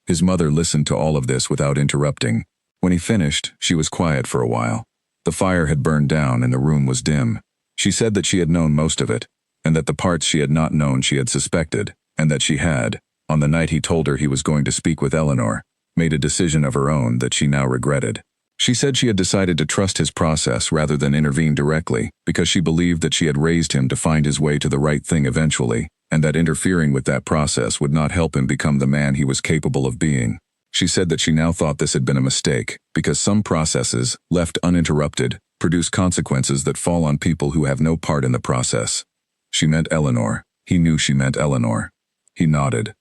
His mother listened to all of this without interrupting. When he finished, she was quiet for a while. The fire had burned down and the room was dim. She said that she had known most of it, and that the parts she had not known she had suspected, and that she had, on the night he told her he was going to speak with Eleanor, made a decision of her own that she now regretted. She said she had decided to trust his process rather than intervene directly, because she believed that she had raised him to find his way to the right thing eventually, and that interfering with that process would not help him become the man he was capable of being. She said that she now thought this had been a mistake, because some processes, left uninterrupted, produce consequences that fall on people who have no part in the process. She meant Eleanor. He knew she meant Eleanor. He nodded.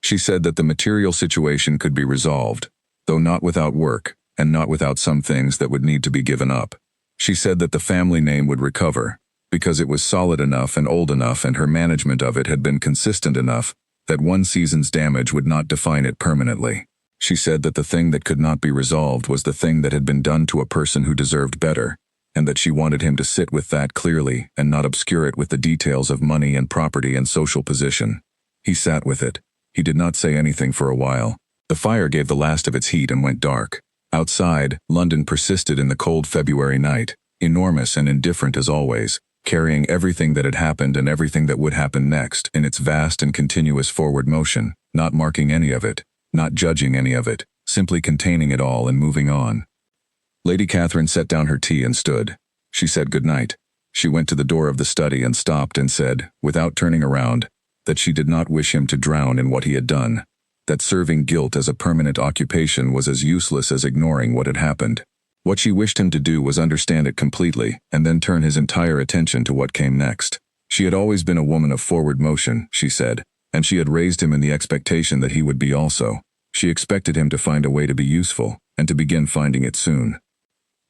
She said that the material situation could be resolved, though not without work, and not without some things that would need to be given up. She said that the family name would recover, because it was solid enough and old enough and her management of it had been consistent enough that one season's damage would not define it permanently. She said that the thing that could not be resolved was the thing that had been done to a person who deserved better, and that she wanted him to sit with that clearly and not obscure it with the details of money and property and social position. He sat with it. He did not say anything for a while. The fire gave the last of its heat and went dark. Outside, London persisted in the cold February night, enormous and indifferent as always, carrying everything that had happened and everything that would happen next in its vast and continuous forward motion, not marking any of it, not judging any of it, simply containing it all and moving on. Lady Catherine set down her tea and stood. She said good night. She went to the door of the study and stopped and said, without turning around, that she did not wish him to drown in what he had done, that serving guilt as a permanent occupation was as useless as ignoring what had happened. What she wished him to do was understand it completely and then turn his entire attention to what came next. She had always been a woman of forward motion, she said, and she had raised him in the expectation that he would be also. She expected him to find a way to be useful, and to begin finding it soon.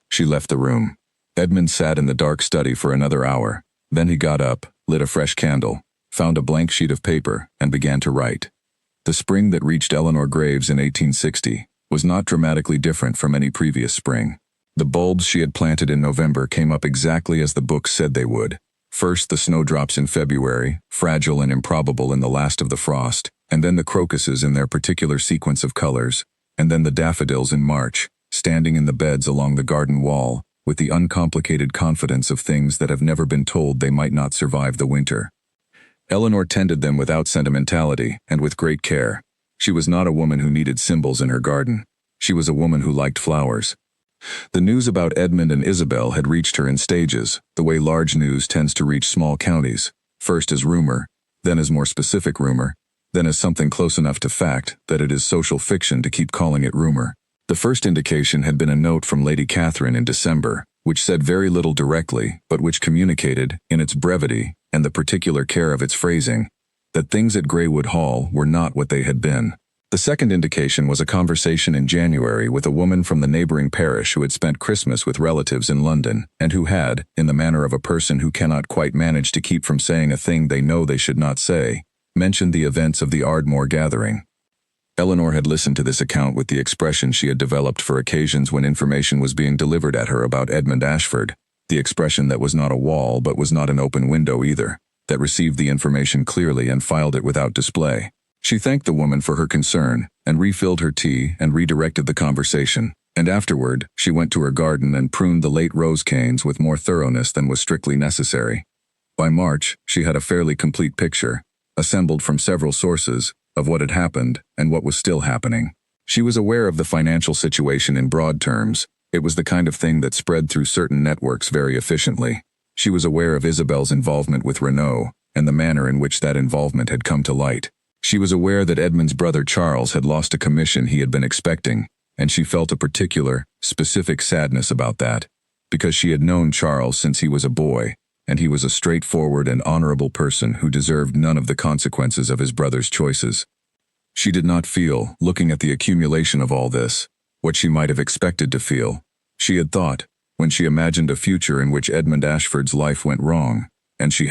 She left the room. Edmund sat in the dark study for another hour. Then he got up, lit a fresh candle, found a blank sheet of paper, and began to write. The spring that reached Eleanor Graves in 1860 was not dramatically different from any previous spring. The bulbs she had planted in November came up exactly as the books said they would. First the snowdrops in February, fragile and improbable in the last of the frost, and then the crocuses in their particular sequence of colors, and then the daffodils in March, standing in the beds along the garden wall, with the uncomplicated confidence of things that have never been told they might not survive the winter. Eleanor tended them without sentimentality and with great care. She was not a woman who needed symbols in her garden. She was a woman who liked flowers. The news about Edmund and Isabel had reached her in stages, the way large news tends to reach small counties, first as rumor, then as more specific rumor, then as something close enough to fact that it is social fiction to keep calling it rumor. The first indication had been a note from Lady Catherine in December, which said very little directly, but which communicated, in its brevity and the particular care of its phrasing, that things at Greywood Hall were not what they had been. The second indication was a conversation in January with a woman from the neighboring parish who had spent Christmas with relatives in London, and who had, in the manner of a person who cannot quite manage to keep from saying a thing they know they should not say, mentioned the events of the Ardmore gathering. Eleanor had listened to this account with the expression she had developed for occasions when information was being delivered at her about Edmund Ashford, the expression that was not a wall but was not an open window either, that received the information clearly and filed it without display. She thanked the woman for her concern, and refilled her tea and redirected the conversation, and afterward she went to her garden and pruned the late rose canes with more thoroughness than was strictly necessary. By March, she had a fairly complete picture, assembled from several sources, of what had happened and what was still happening. She was aware of the financial situation in broad terms. It was the kind of thing that spread through certain networks very efficiently. She was aware of Isabel's involvement with Renault, and the manner in which that involvement had come to light. She was aware that Edmund's brother Charles had lost a commission he had been expecting, and she felt a particular, specific sadness about that, because she had known Charles since he was a boy, and he was a straightforward and honorable person who deserved none of the consequences of his brother's choices. She did not feel, looking at the accumulation of all this, what she might have expected to feel. She had thought, when she imagined a future in which Edmund Ashford's life went wrong, and she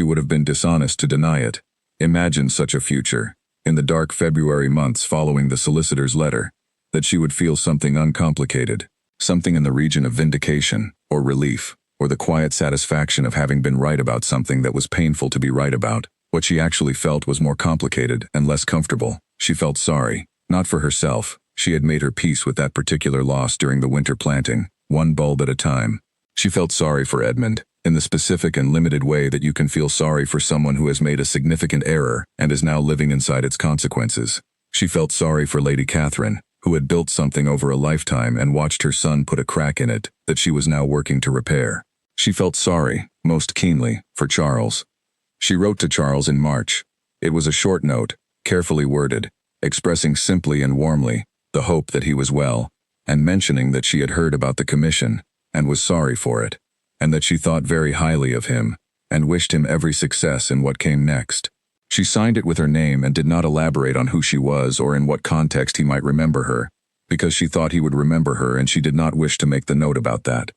would have been dishonest to deny it. Imagined such a future, in the dark February months following the solicitor's letter, that she would feel something uncomplicated, something in the region of vindication, or relief, or the quiet satisfaction of having been right about something that was painful to be right about. What she actually felt was more complicated and less comfortable. She felt sorry, not for herself. She had made her peace with that particular loss during the winter planting, one bulb at a time. She felt sorry for Edmund, in the specific and limited way that you can feel sorry for someone who has made a significant error and is now living inside its consequences. She felt sorry for Lady Catherine, who had built something over a lifetime and watched her son put a crack in it that she was now working to repair. She felt sorry, most keenly, for Charles. She wrote to Charles in March. It was a short note, carefully worded, expressing simply and warmly the hope that he was well, and mentioning that she had heard about the commission, and was sorry for it, and that she thought very highly of him, and wished him every success in what came next. She signed it with her name and did not elaborate on who she was or in what context he might remember her, because she thought he would remember her and she did not wish to make the note about that.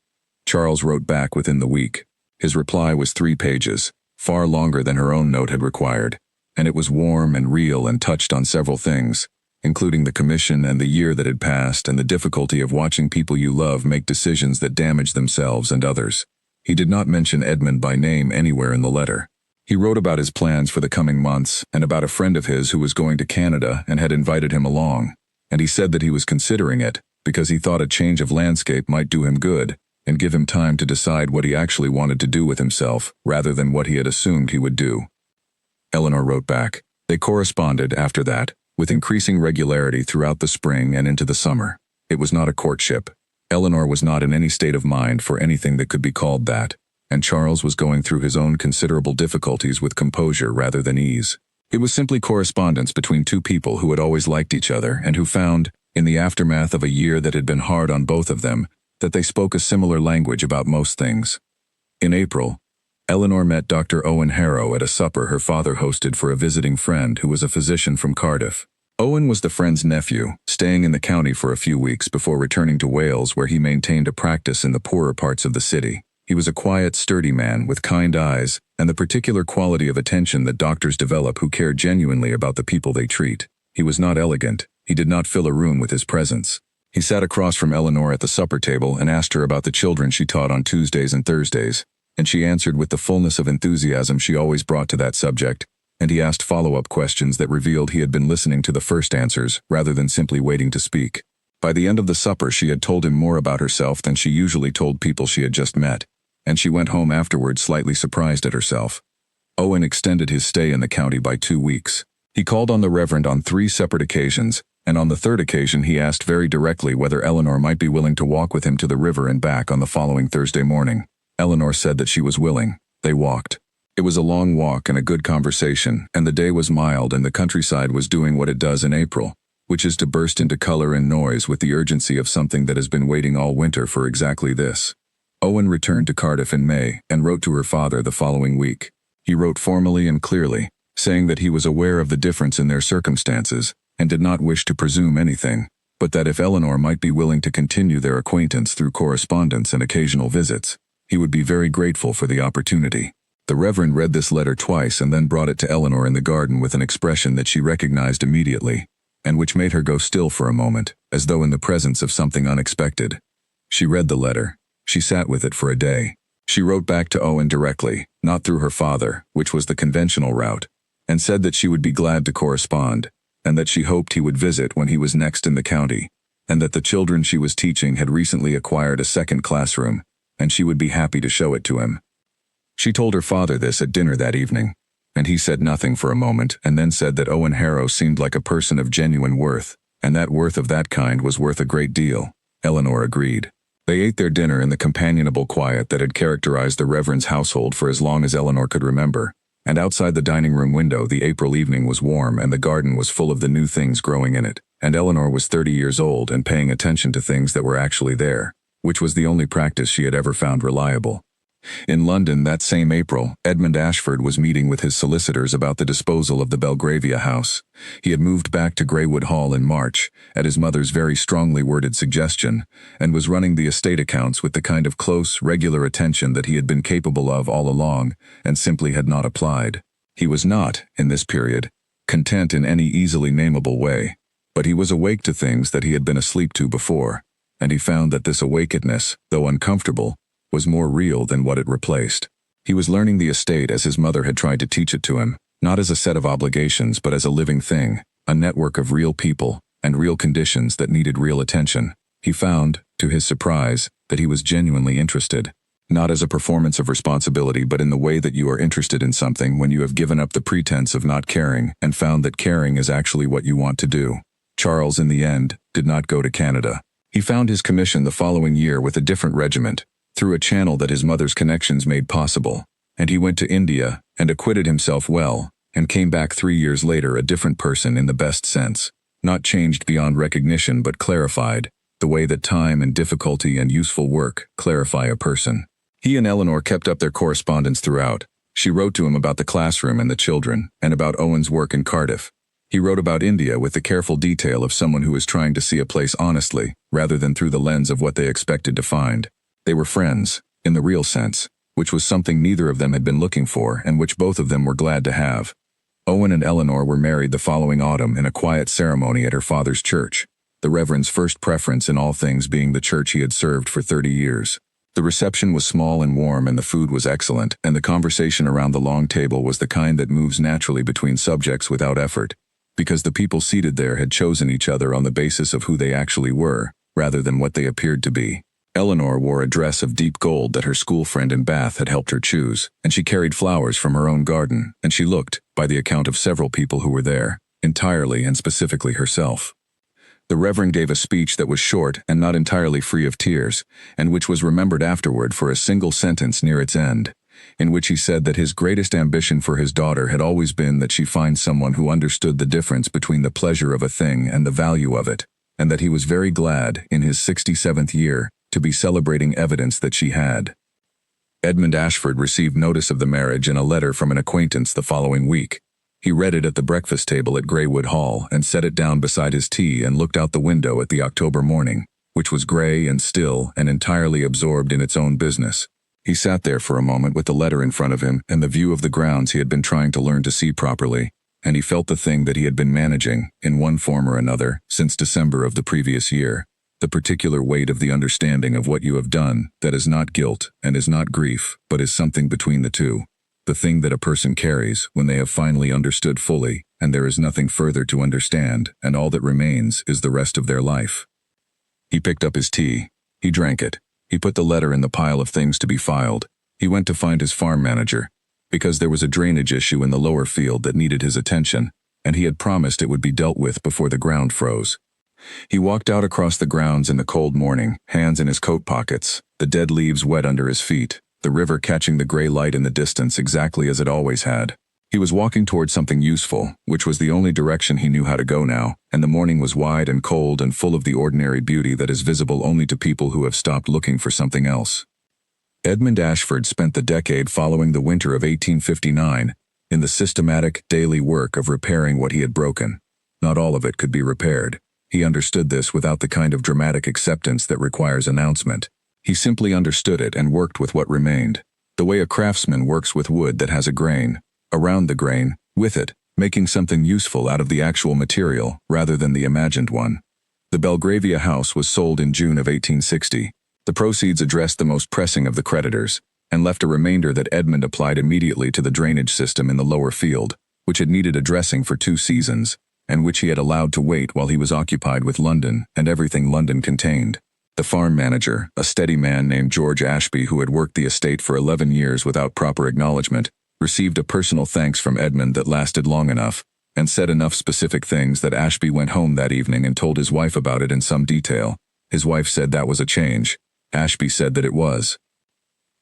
Charles wrote back within the week. His reply was 3 pages, far longer than her own note had required, and it was warm and real and touched on several things, including the commission and the year that had passed and the difficulty of watching people you love make decisions that damage themselves and others. He did not mention Edmund by name anywhere in the letter. He wrote about his plans for the coming months and about a friend of his who was going to Canada and had invited him along, and he said that he was considering it because he thought a change of landscape might do him good and give him time to decide what he actually wanted to do with himself rather than what he had assumed he would do. Eleanor wrote back. They corresponded after that, with increasing regularity throughout the spring and into the summer. It was not a courtship. Eleanor was not in any state of mind for anything that could be called that, and Charles was going through his own considerable difficulties with composure rather than ease. It was simply correspondence between 2 people who had always liked each other and who found, in the aftermath of a year that had been hard on both of them, that they spoke a similar language about most things. In April, Eleanor met Dr. Owen Harrow at a supper her father hosted for a visiting friend who was a physician from Cardiff. Owen was the friend's nephew, staying in the county for a few weeks before returning to Wales, where he maintained a practice in the poorer parts of the city. He was a quiet, sturdy man with kind eyes and the particular quality of attention that doctors develop who care genuinely about the people they treat. He was not elegant. He did not fill a room with his presence. He sat across from Eleanor at the supper table and asked her about the children she taught on Tuesdays and Thursdays, and she answered with the fullness of enthusiasm she always brought to that subject, and he asked follow-up questions that revealed he had been listening to the first answers rather than simply waiting to speak. By the end of the supper she had told him more about herself than she usually told people she had just met, and she went home afterwards slightly surprised at herself. Owen extended his stay in the county by 2 weeks. He called on the Reverend on 3 separate occasions, and on the 3rd occasion he asked very directly whether Eleanor might be willing to walk with him to the river and back on the following Thursday morning. Eleanor said that she was willing. They walked. It was a long walk and a good conversation, and the day was mild and the countryside was doing what it does in April, which is to burst into color and noise with the urgency of something that has been waiting all winter for exactly this. Owen returned to Cardiff in May and wrote to her father the following week. He wrote formally and clearly, saying that he was aware of the difference in their circumstances and did not wish to presume anything, but that if Eleanor might be willing to continue their acquaintance through correspondence and occasional visits, he would be very grateful for the opportunity. The Reverend read this letter twice and then brought it to Eleanor in the garden with an expression that she recognized immediately, and which made her go still for a moment, as though in the presence of something unexpected. She read the letter. She sat with it for a day. She wrote back to Owen directly, not through her father, which was the conventional route, and said that she would be glad to correspond, and that she hoped he would visit when he was next in the county, and that the children she was teaching had recently acquired a 2nd classroom, and she would be happy to show it to him. She told her father this at dinner that evening, and he said nothing for a moment and then said that Owen Harrow seemed like a person of genuine worth, and that worth of that kind was worth a great deal. Eleanor agreed. They ate their dinner in the companionable quiet that had characterized the Reverend's household for as long as Eleanor could remember, and outside the dining room window the April evening was warm and the garden was full of the new things growing in it, and Eleanor was 30 years old and paying attention to things that were actually there, which was the only practice she had ever found reliable. In London that same April, Edmund Ashford was meeting with his solicitors about the disposal of the Belgravia house. He had moved back to Greywood Hall in March, at his mother's very strongly worded suggestion, and was running the estate accounts with the kind of close, regular attention that he had been capable of all along, and simply had not applied. He was not, in this period, content in any easily nameable way, but he was awake to things that he had been asleep to before, and he found that this awakeness, though uncomfortable, was more real than what it replaced. He was learning the estate as his mother had tried to teach it to him, not as a set of obligations but as a living thing, a network of real people and real conditions that needed real attention. He found, to his surprise, that he was genuinely interested, not as a performance of responsibility but in the way that you are interested in something when you have given up the pretense of not caring and found that caring is actually what you want to do. Charles, in the end, did not go to Canada. He found his commission the following year with a different regiment, through a channel that his mother's connections made possible, and he went to India and acquitted himself well, and came back 3 years later a different person in the best sense, not changed beyond recognition but clarified, the way that time and difficulty and useful work clarify a person. He and Eleanor kept up their correspondence throughout, She wrote to him about the classroom and the children, and about Owen's work in Cardiff. He wrote about India with the careful detail of someone who was trying to see a place honestly, rather than through the lens of what they expected to find. They were friends, in the real sense, which was something neither of them had been looking for and which both of them were glad to have. Owen and Eleanor were married the following autumn in a quiet ceremony at her father's church, the Reverend's first preference in all things being the church he had served for 30 years. The reception was small and warm and the food was excellent, and the conversation around the long table was the kind that moves naturally between subjects without effort, because the people seated there had chosen each other on the basis of who they actually were, rather than what they appeared to be. Eleanor wore a dress of deep gold that her school friend in Bath had helped her choose, and she carried flowers from her own garden, and she looked, by the account of several people who were there, entirely and specifically herself. The Reverend gave a speech that was short and not entirely free of tears, and which was remembered afterward for a single sentence near its end, in which he said that his greatest ambition for his daughter had always been that she find someone who understood the difference between the pleasure of a thing and the value of it, and that he was very glad, in his 67th year, to be celebrating evidence that she had. Edmund Ashford received notice of the marriage in a letter from an acquaintance the following week. He read it at the breakfast table at Greywood Hall and set it down beside his tea and looked out the window at the October morning, which was grey and still and entirely absorbed in its own business. He sat there for a moment with the letter in front of him and the view of the grounds he had been trying to learn to see properly, and he felt the thing that he had been managing, in one form or another, since December of the previous year, the particular weight of the understanding of what you have done, that is not guilt and is not grief, but is something between the two. The thing that a person carries when they have finally understood fully, and there is nothing further to understand, and all that remains is the rest of their life. He picked up his tea. He drank it. He put the letter in the pile of things to be filed. He went to find his farm manager, because there was a drainage issue in the lower field that needed his attention, and he had promised it would be dealt with before the ground froze. He walked out across the grounds in the cold morning, hands in his coat pockets, the dead leaves wet under his feet, the river catching the gray light in the distance exactly as it always had. He was walking toward something useful, which was the only direction he knew how to go now, and the morning was wide and cold and full of the ordinary beauty that is visible only to people who have stopped looking for something else. Edmund Ashford spent the decade following the winter of 1859 in the systematic, daily work of repairing what he had broken. Not all of it could be repaired. He understood this without the kind of dramatic acceptance that requires announcement. He simply understood it and worked with what remained, the way a craftsman works with wood that has a grain, around the grain, with it, making something useful out of the actual material rather than the imagined one. The Belgravia house was sold in June of 1860. The proceeds addressed the most pressing of the creditors, and left a remainder that Edmund applied immediately to the drainage system in the lower field, which had needed addressing for 2 seasons, and which he had allowed to wait while he was occupied with London and everything London contained. The farm manager, a steady man named George Ashby who had worked the estate for 11 years without proper acknowledgement, received a personal thanks from Edmund that lasted long enough, and said enough specific things that Ashby went home that evening and told his wife about it in some detail. His wife said that was a change. Ashby said that it was.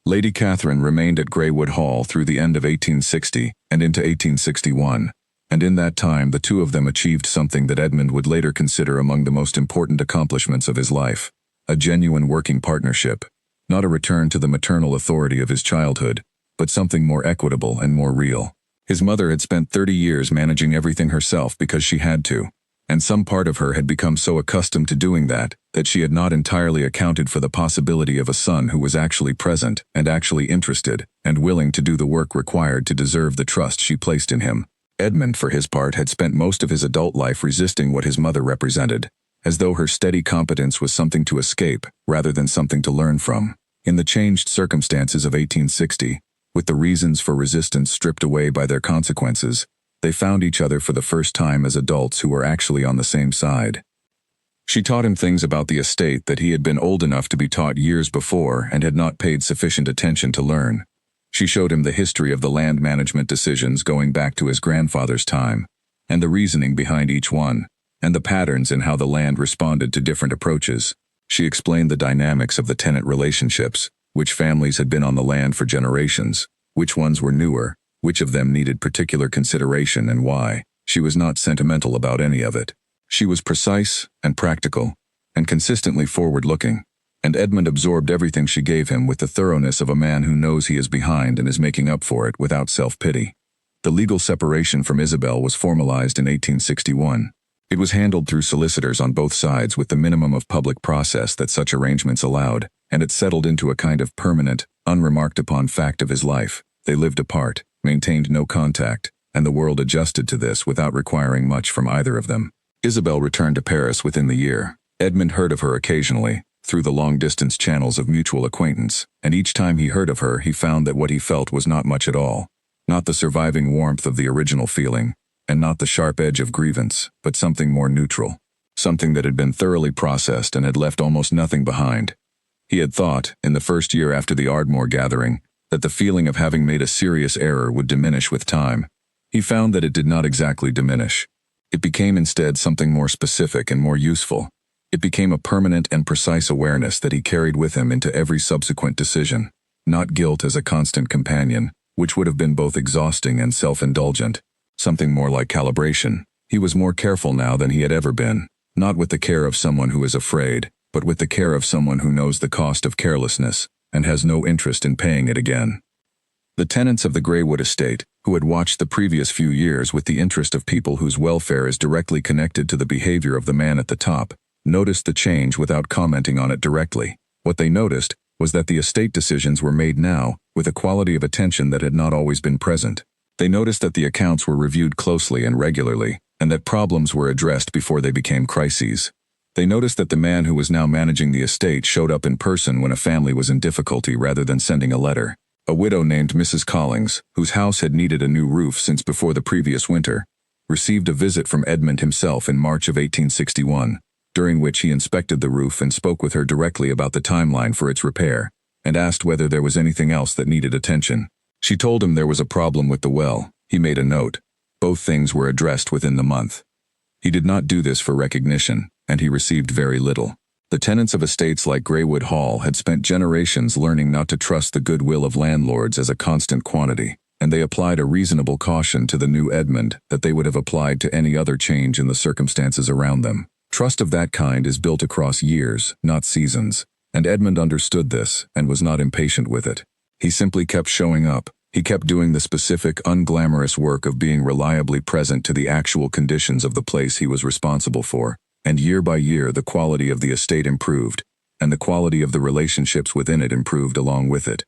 Lady Catherine remained at Greywood Hall through the end of 1860 and into 1861, and in that time the two of them achieved something that Edmund would later consider among the most important accomplishments of his life. A genuine working partnership, not a return to the maternal authority of his childhood, but something more equitable and more real. His mother had spent 30 years managing everything herself because she had to, and some part of her had become so accustomed to doing that she had not entirely accounted for the possibility of a son who was actually present and actually interested and willing to do the work required to deserve the trust she placed in him. Edmund, for his part, had spent most of his adult life resisting what his mother represented, as though her steady competence was something to escape rather than something to learn from. In the changed circumstances of 1860, with the reasons for resistance stripped away by their consequences, they found each other for the first time as adults who were actually on the same side. She taught him things about the estate that he had been old enough to be taught years before and had not paid sufficient attention to learn. She showed him the history of the land management decisions going back to his grandfather's time, and the reasoning behind each one, and the patterns in how the land responded to different approaches. She explained the dynamics of the tenant relationships, which families had been on the land for generations, which ones were newer, which of them needed particular consideration and why. She was not sentimental about any of it. She was precise and practical, and consistently forward-looking. and Edmund absorbed everything she gave him with the thoroughness of a man who knows he is behind and is making up for it without self-pity. The legal separation from Isabel was formalized in 1861. It was handled through solicitors on both sides with the minimum of public process that such arrangements allowed, and it settled into a kind of permanent, unremarked-upon fact of his life. They lived apart, maintained no contact, and the world adjusted to this without requiring much from either of them. Isabel returned to Paris within the year. Edmund heard of her occasionally, through the long-distance channels of mutual acquaintance, and each time he heard of her he found that what he felt was not much at all. Not the surviving warmth of the original feeling, and not the sharp edge of grievance, but something more neutral. Something that had been thoroughly processed and had left almost nothing behind. He had thought, in the first year after the Ardmore gathering, that the feeling of having made a serious error would diminish with time. He found that it did not exactly diminish. It became instead something more specific and more useful. It became a permanent and precise awareness that he carried with him into every subsequent decision. Not guilt as a constant companion, which would have been both exhausting and self-indulgent. Something more like calibration. He was more careful now than he had ever been, not with the care of someone who is afraid, but with the care of someone who knows the cost of carelessness, and has no interest in paying it again. The tenants of the Greywood estate, who had watched the previous few years with the interest of people whose welfare is directly connected to the behavior of the man at the top, noticed the change without commenting on it directly. What they noticed was that the estate decisions were made now with a quality of attention that had not always been present. They noticed that the accounts were reviewed closely and regularly, and that problems were addressed before they became crises. They noticed that the man who was now managing the estate showed up in person when a family was in difficulty rather than sending a letter. A widow named Mrs. Collings, whose house had needed a new roof since before the previous winter, received a visit from Edmund himself in March of 1861, during which he inspected the roof and spoke with her directly about the timeline for its repair, and asked whether there was anything else that needed attention. She told him there was a problem with the well. He made a note. Both things were addressed within the month. He did not do this for recognition, and he received very little. The tenants of estates like Greywood Hall had spent generations learning not to trust the goodwill of landlords as a constant quantity, and they applied a reasonable caution to the new Edmund that they would have applied to any other change in the circumstances around them. Trust of that kind is built across years, not seasons, and Edmund understood this and was not impatient with it. He simply kept showing up. He kept doing the specific, unglamorous work of being reliably present to the actual conditions of the place he was responsible for, and year by year the quality of the estate improved, and the quality of the relationships within it improved along with it.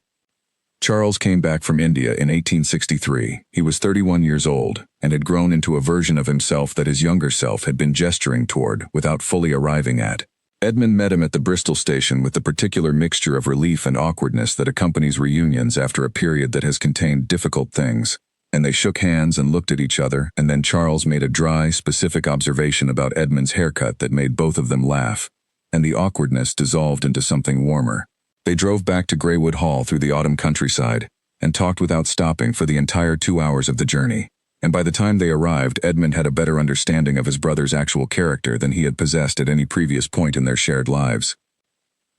Charles came back from India in 1863. He was 31 years old, and had grown into a version of himself that his younger self had been gesturing toward without fully arriving at. Edmund met him at the Bristol station with the particular mixture of relief and awkwardness that accompanies reunions after a period that has contained difficult things, and they shook hands and looked at each other, and then Charles made a dry, specific observation about Edmund's haircut that made both of them laugh, and the awkwardness dissolved into something warmer. They drove back to Greywood Hall through the autumn countryside, and talked without stopping for the entire 2 hours of the journey. And by the time they arrived, Edmund had a better understanding of his brother's actual character than he had possessed at any previous point in their shared lives.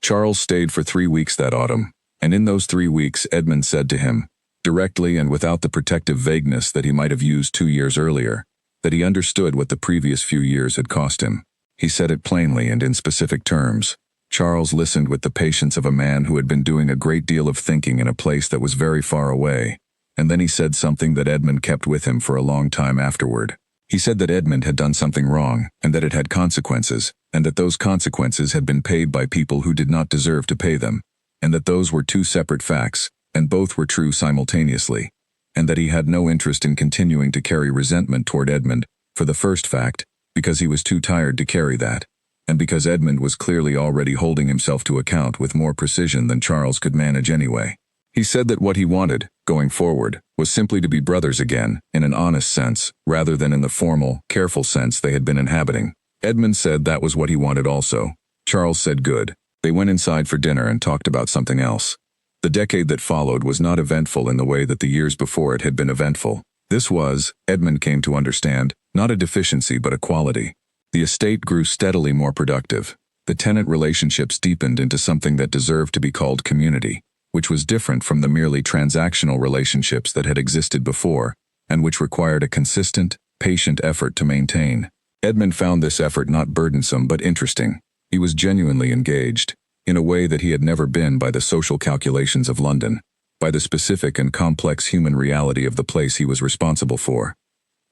Charles stayed for 3 weeks that autumn, and in those 3 weeks Edmund said to him, directly and without the protective vagueness that he might have used 2 years earlier, that he understood what the previous few years had cost him. He said it plainly and in specific terms. Charles listened with the patience of a man who had been doing a great deal of thinking in a place that was very far away. And then he said something that Edmund kept with him for a long time afterward. He said that Edmund had done something wrong, and that it had consequences, and that those consequences had been paid by people who did not deserve to pay them, and that those were two separate facts, and both were true simultaneously, and that he had no interest in continuing to carry resentment toward Edmund, for the first fact, because he was too tired to carry that, and because Edmund was clearly already holding himself to account with more precision than Charles could manage anyway. He said that what he wanted, going forward, was simply to be brothers again, in an honest sense, rather than in the formal, careful sense they had been inhabiting. Edmund said that was what he wanted also. Charles said good. They went inside for dinner and talked about something else. The decade that followed was not eventful in the way that the years before it had been eventful. This was, Edmund came to understand, not a deficiency but a quality. The estate grew steadily more productive. The tenant relationships deepened into something that deserved to be called community, which was different from the merely transactional relationships that had existed before, and which required a consistent, patient effort to maintain. Edmund found this effort not burdensome but interesting. He was genuinely engaged. in a way that he had never been by the social calculations of London, by the specific and complex human reality of the place he was responsible for.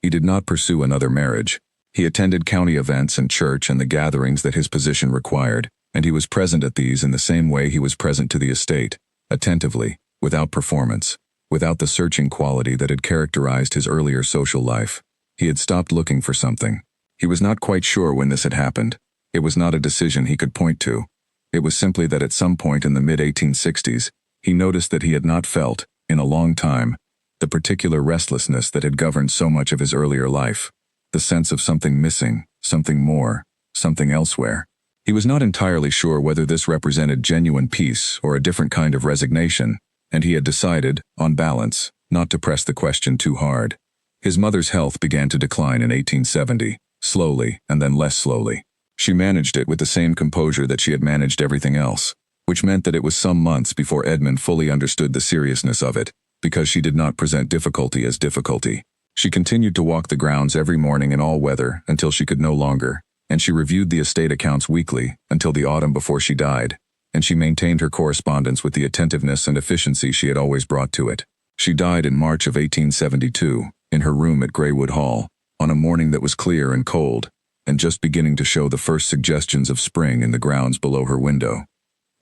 He did not pursue another marriage. He attended county events and church and the gatherings that his position required, and he was present at these in the same way he was present to the estate, attentively, without performance, without the searching quality that had characterized his earlier social life. He had stopped looking for something. He was not quite sure when this had happened. It was not a decision he could point to. It was simply that at some point in the mid-1860s, he noticed that he had not felt, in a long time, the particular restlessness that had governed so much of his earlier life, the sense of something missing, something more, something elsewhere. He was not entirely sure whether this represented genuine peace or a different kind of resignation, and he had decided, on balance, not to press the question too hard. His mother's health began to decline in 1870, slowly and then less slowly. She managed it with the same composure that she had managed everything else, which meant that it was some months before Edmund fully understood the seriousness of it, because she did not present difficulty as difficulty. She continued to walk the grounds every morning in all weather until she could no longer, and she reviewed the estate accounts weekly until the autumn before she died, and she maintained her correspondence with the attentiveness and efficiency she had always brought to it. She died in March of 1872, in her room at Greywood Hall, on a morning that was clear and cold, and just beginning to show the first suggestions of spring in the grounds below her window.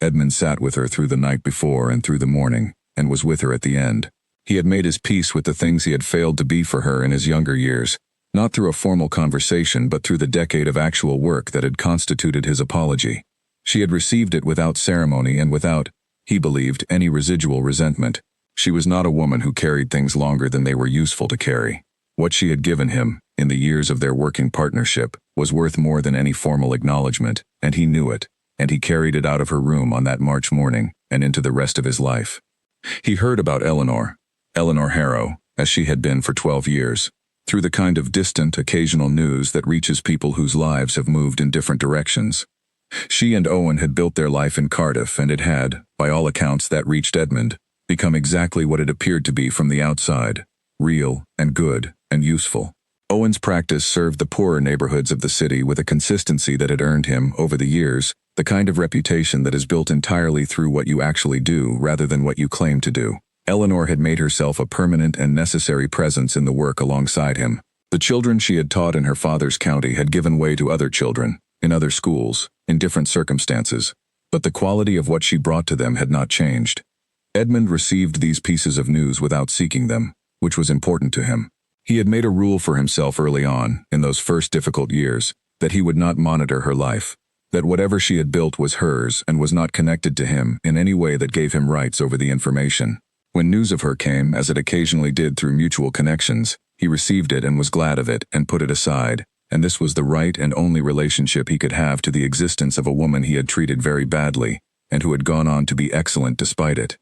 Edmund sat with her through the night before and through the morning, and was with her at the end. He had made his peace with the things he had failed to be for her in his younger years, not through a formal conversation but through the decade of actual work that had constituted his apology. She had received it without ceremony and without, he believed, any residual resentment. She was not a woman who carried things longer than they were useful to carry. What she had given him, in the years of their working partnership, was worth more than any formal acknowledgement, and he knew it, and he carried it out of her room on that March morning and into the rest of his life. He heard about Eleanor Harrow, as she had been for 12 years, through the kind of distant, occasional news that reaches people whose lives have moved in different directions. She and Owen had built their life in Cardiff, and it had, by all accounts that reached Edmund, become exactly what it appeared to be from the outside, real and good and useful. Owen's practice served the poorer neighborhoods of the city with a consistency that had earned him, over the years, the kind of reputation that is built entirely through what you actually do rather than what you claim to do. Eleanor had made herself a permanent and necessary presence in the work alongside him. The children she had taught in her father's county had given way to other children, in other schools, in different circumstances, but the quality of what she brought to them had not changed. Edmund received these pieces of news without seeking them, which was important to him. He had made a rule for himself early on, in those first difficult years, that he would not monitor her life, that whatever she had built was hers and was not connected to him in any way that gave him rights over the information. When news of her came, as it occasionally did through mutual connections, he received it and was glad of it and put it aside, and this was the right and only relationship he could have to the existence of a woman he had treated very badly, and who had gone on to be excellent despite it.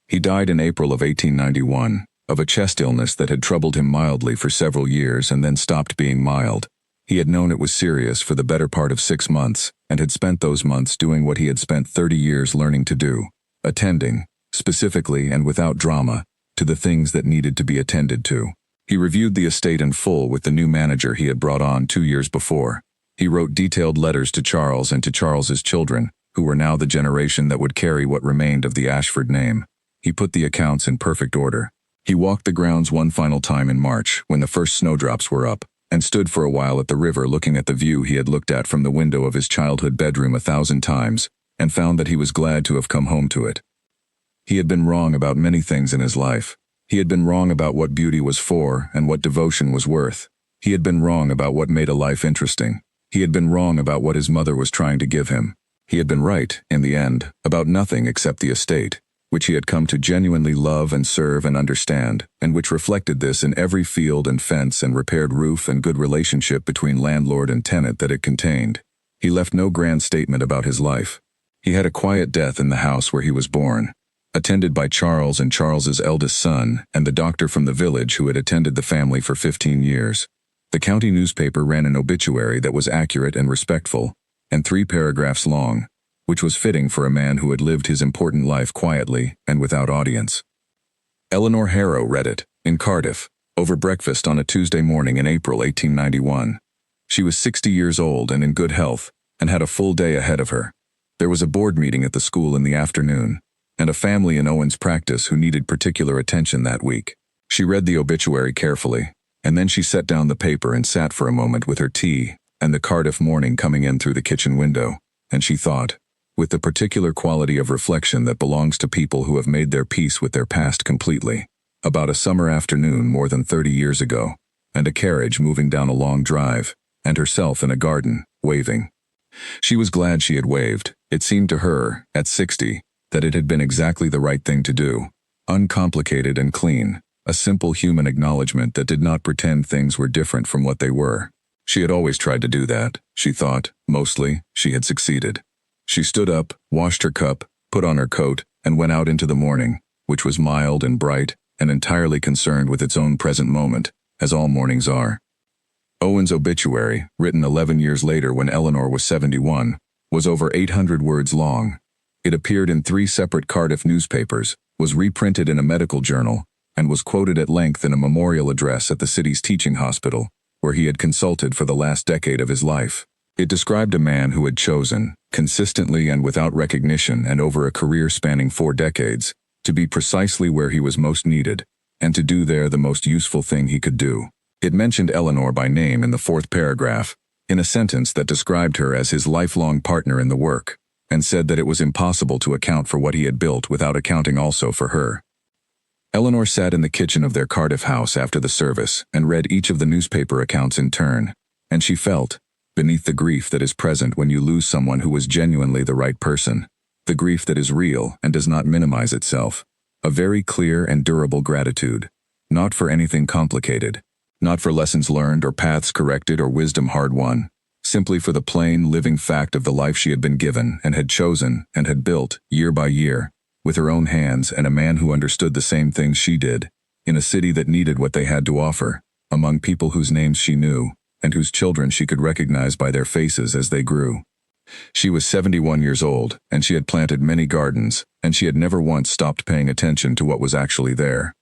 He died in April of 1891, of a chest illness that had troubled him mildly for several years and then stopped being mild. He had known it was serious for the better part of 6 months, and had spent those months doing what he had spent 30 years learning to do, attending, specifically and without drama, to the things that needed to be attended to. He reviewed the estate in full with the new manager he had brought on 2 years before. He wrote detailed letters to Charles and to Charles's children, who were now the generation that would carry what remained of the Ashford name. He put the accounts in perfect order. He walked the grounds one final time in March, when the first snowdrops were up, and stood for a while at the river looking at the view he had looked at from the window of his childhood bedroom 1,000 times, and found that he was glad to have come home to it. He had been wrong about many things in his life. He had been wrong about what beauty was for and what devotion was worth. He had been wrong about what made a life interesting. He had been wrong about what his mother was trying to give him. He had been right, in the end, about nothing except the estate, which he had come to genuinely love and serve and understand, and which reflected this in every field and fence and repaired roof and good relationship between landlord and tenant that it contained. He left no grand statement about his life. He had a quiet death in the house where he was born, attended by Charles and Charles's eldest son and the doctor from the village who had attended the family for 15 years. The county newspaper ran an obituary that was accurate and respectful, and 3 paragraphs long, which was fitting for a man who had lived his important life quietly and without audience. Eleanor Harrow read it, in Cardiff, over breakfast on a Tuesday morning in April 1891. She was 60 years old and in good health, and had a full day ahead of her. There was a board meeting at the school in the afternoon, and a family in Owen's practice who needed particular attention that week. She read the obituary carefully, and then she set down the paper and sat for a moment with her tea and the Cardiff morning coming in through the kitchen window, and she thought, with the particular quality of reflection that belongs to people who have made their peace with their past completely, about a summer afternoon more than 30 years ago, and a carriage moving down a long drive, and herself in a garden, waving. She was glad she had waved. It seemed to her, at 60, that it had been exactly the right thing to do. Uncomplicated and clean, a simple human acknowledgement that did not pretend things were different from what they were. She had always tried to do that, she thought. Mostly, she had succeeded. She stood up, washed her cup, put on her coat, and went out into the morning, which was mild and bright, and entirely concerned with its own present moment, as all mornings are. Owen's obituary, written 11 years later when Eleanor was 71, was over 800 words long. It appeared in 3 separate Cardiff newspapers, was reprinted in a medical journal, and was quoted at length in a memorial address at the city's teaching hospital, where he had consulted for the last decade of his life. It described a man who had chosen, consistently and without recognition and over a career spanning 4 decades, to be precisely where he was most needed, and to do there the most useful thing he could do. It mentioned Eleanor by name in the 4th paragraph, in a sentence that described her as his lifelong partner in the work, and said that it was impossible to account for what he had built without accounting also for her. Eleanor sat in the kitchen of their Cardiff house after the service and read each of the newspaper accounts in turn, and she felt, beneath the grief that is present when you lose someone who was genuinely the right person, the grief that is real and does not minimize itself, a very clear and durable gratitude, not for anything complicated, not for lessons learned or paths corrected or wisdom hard won, simply for the plain, living fact of the life she had been given and had chosen and had built, year by year, with her own hands and a man who understood the same things she did, in a city that needed what they had to offer, among people whose names she knew, and whose children she could recognize by their faces as they grew. She was 71 years old, and she had planted many gardens, and she had never once stopped paying attention to what was actually there.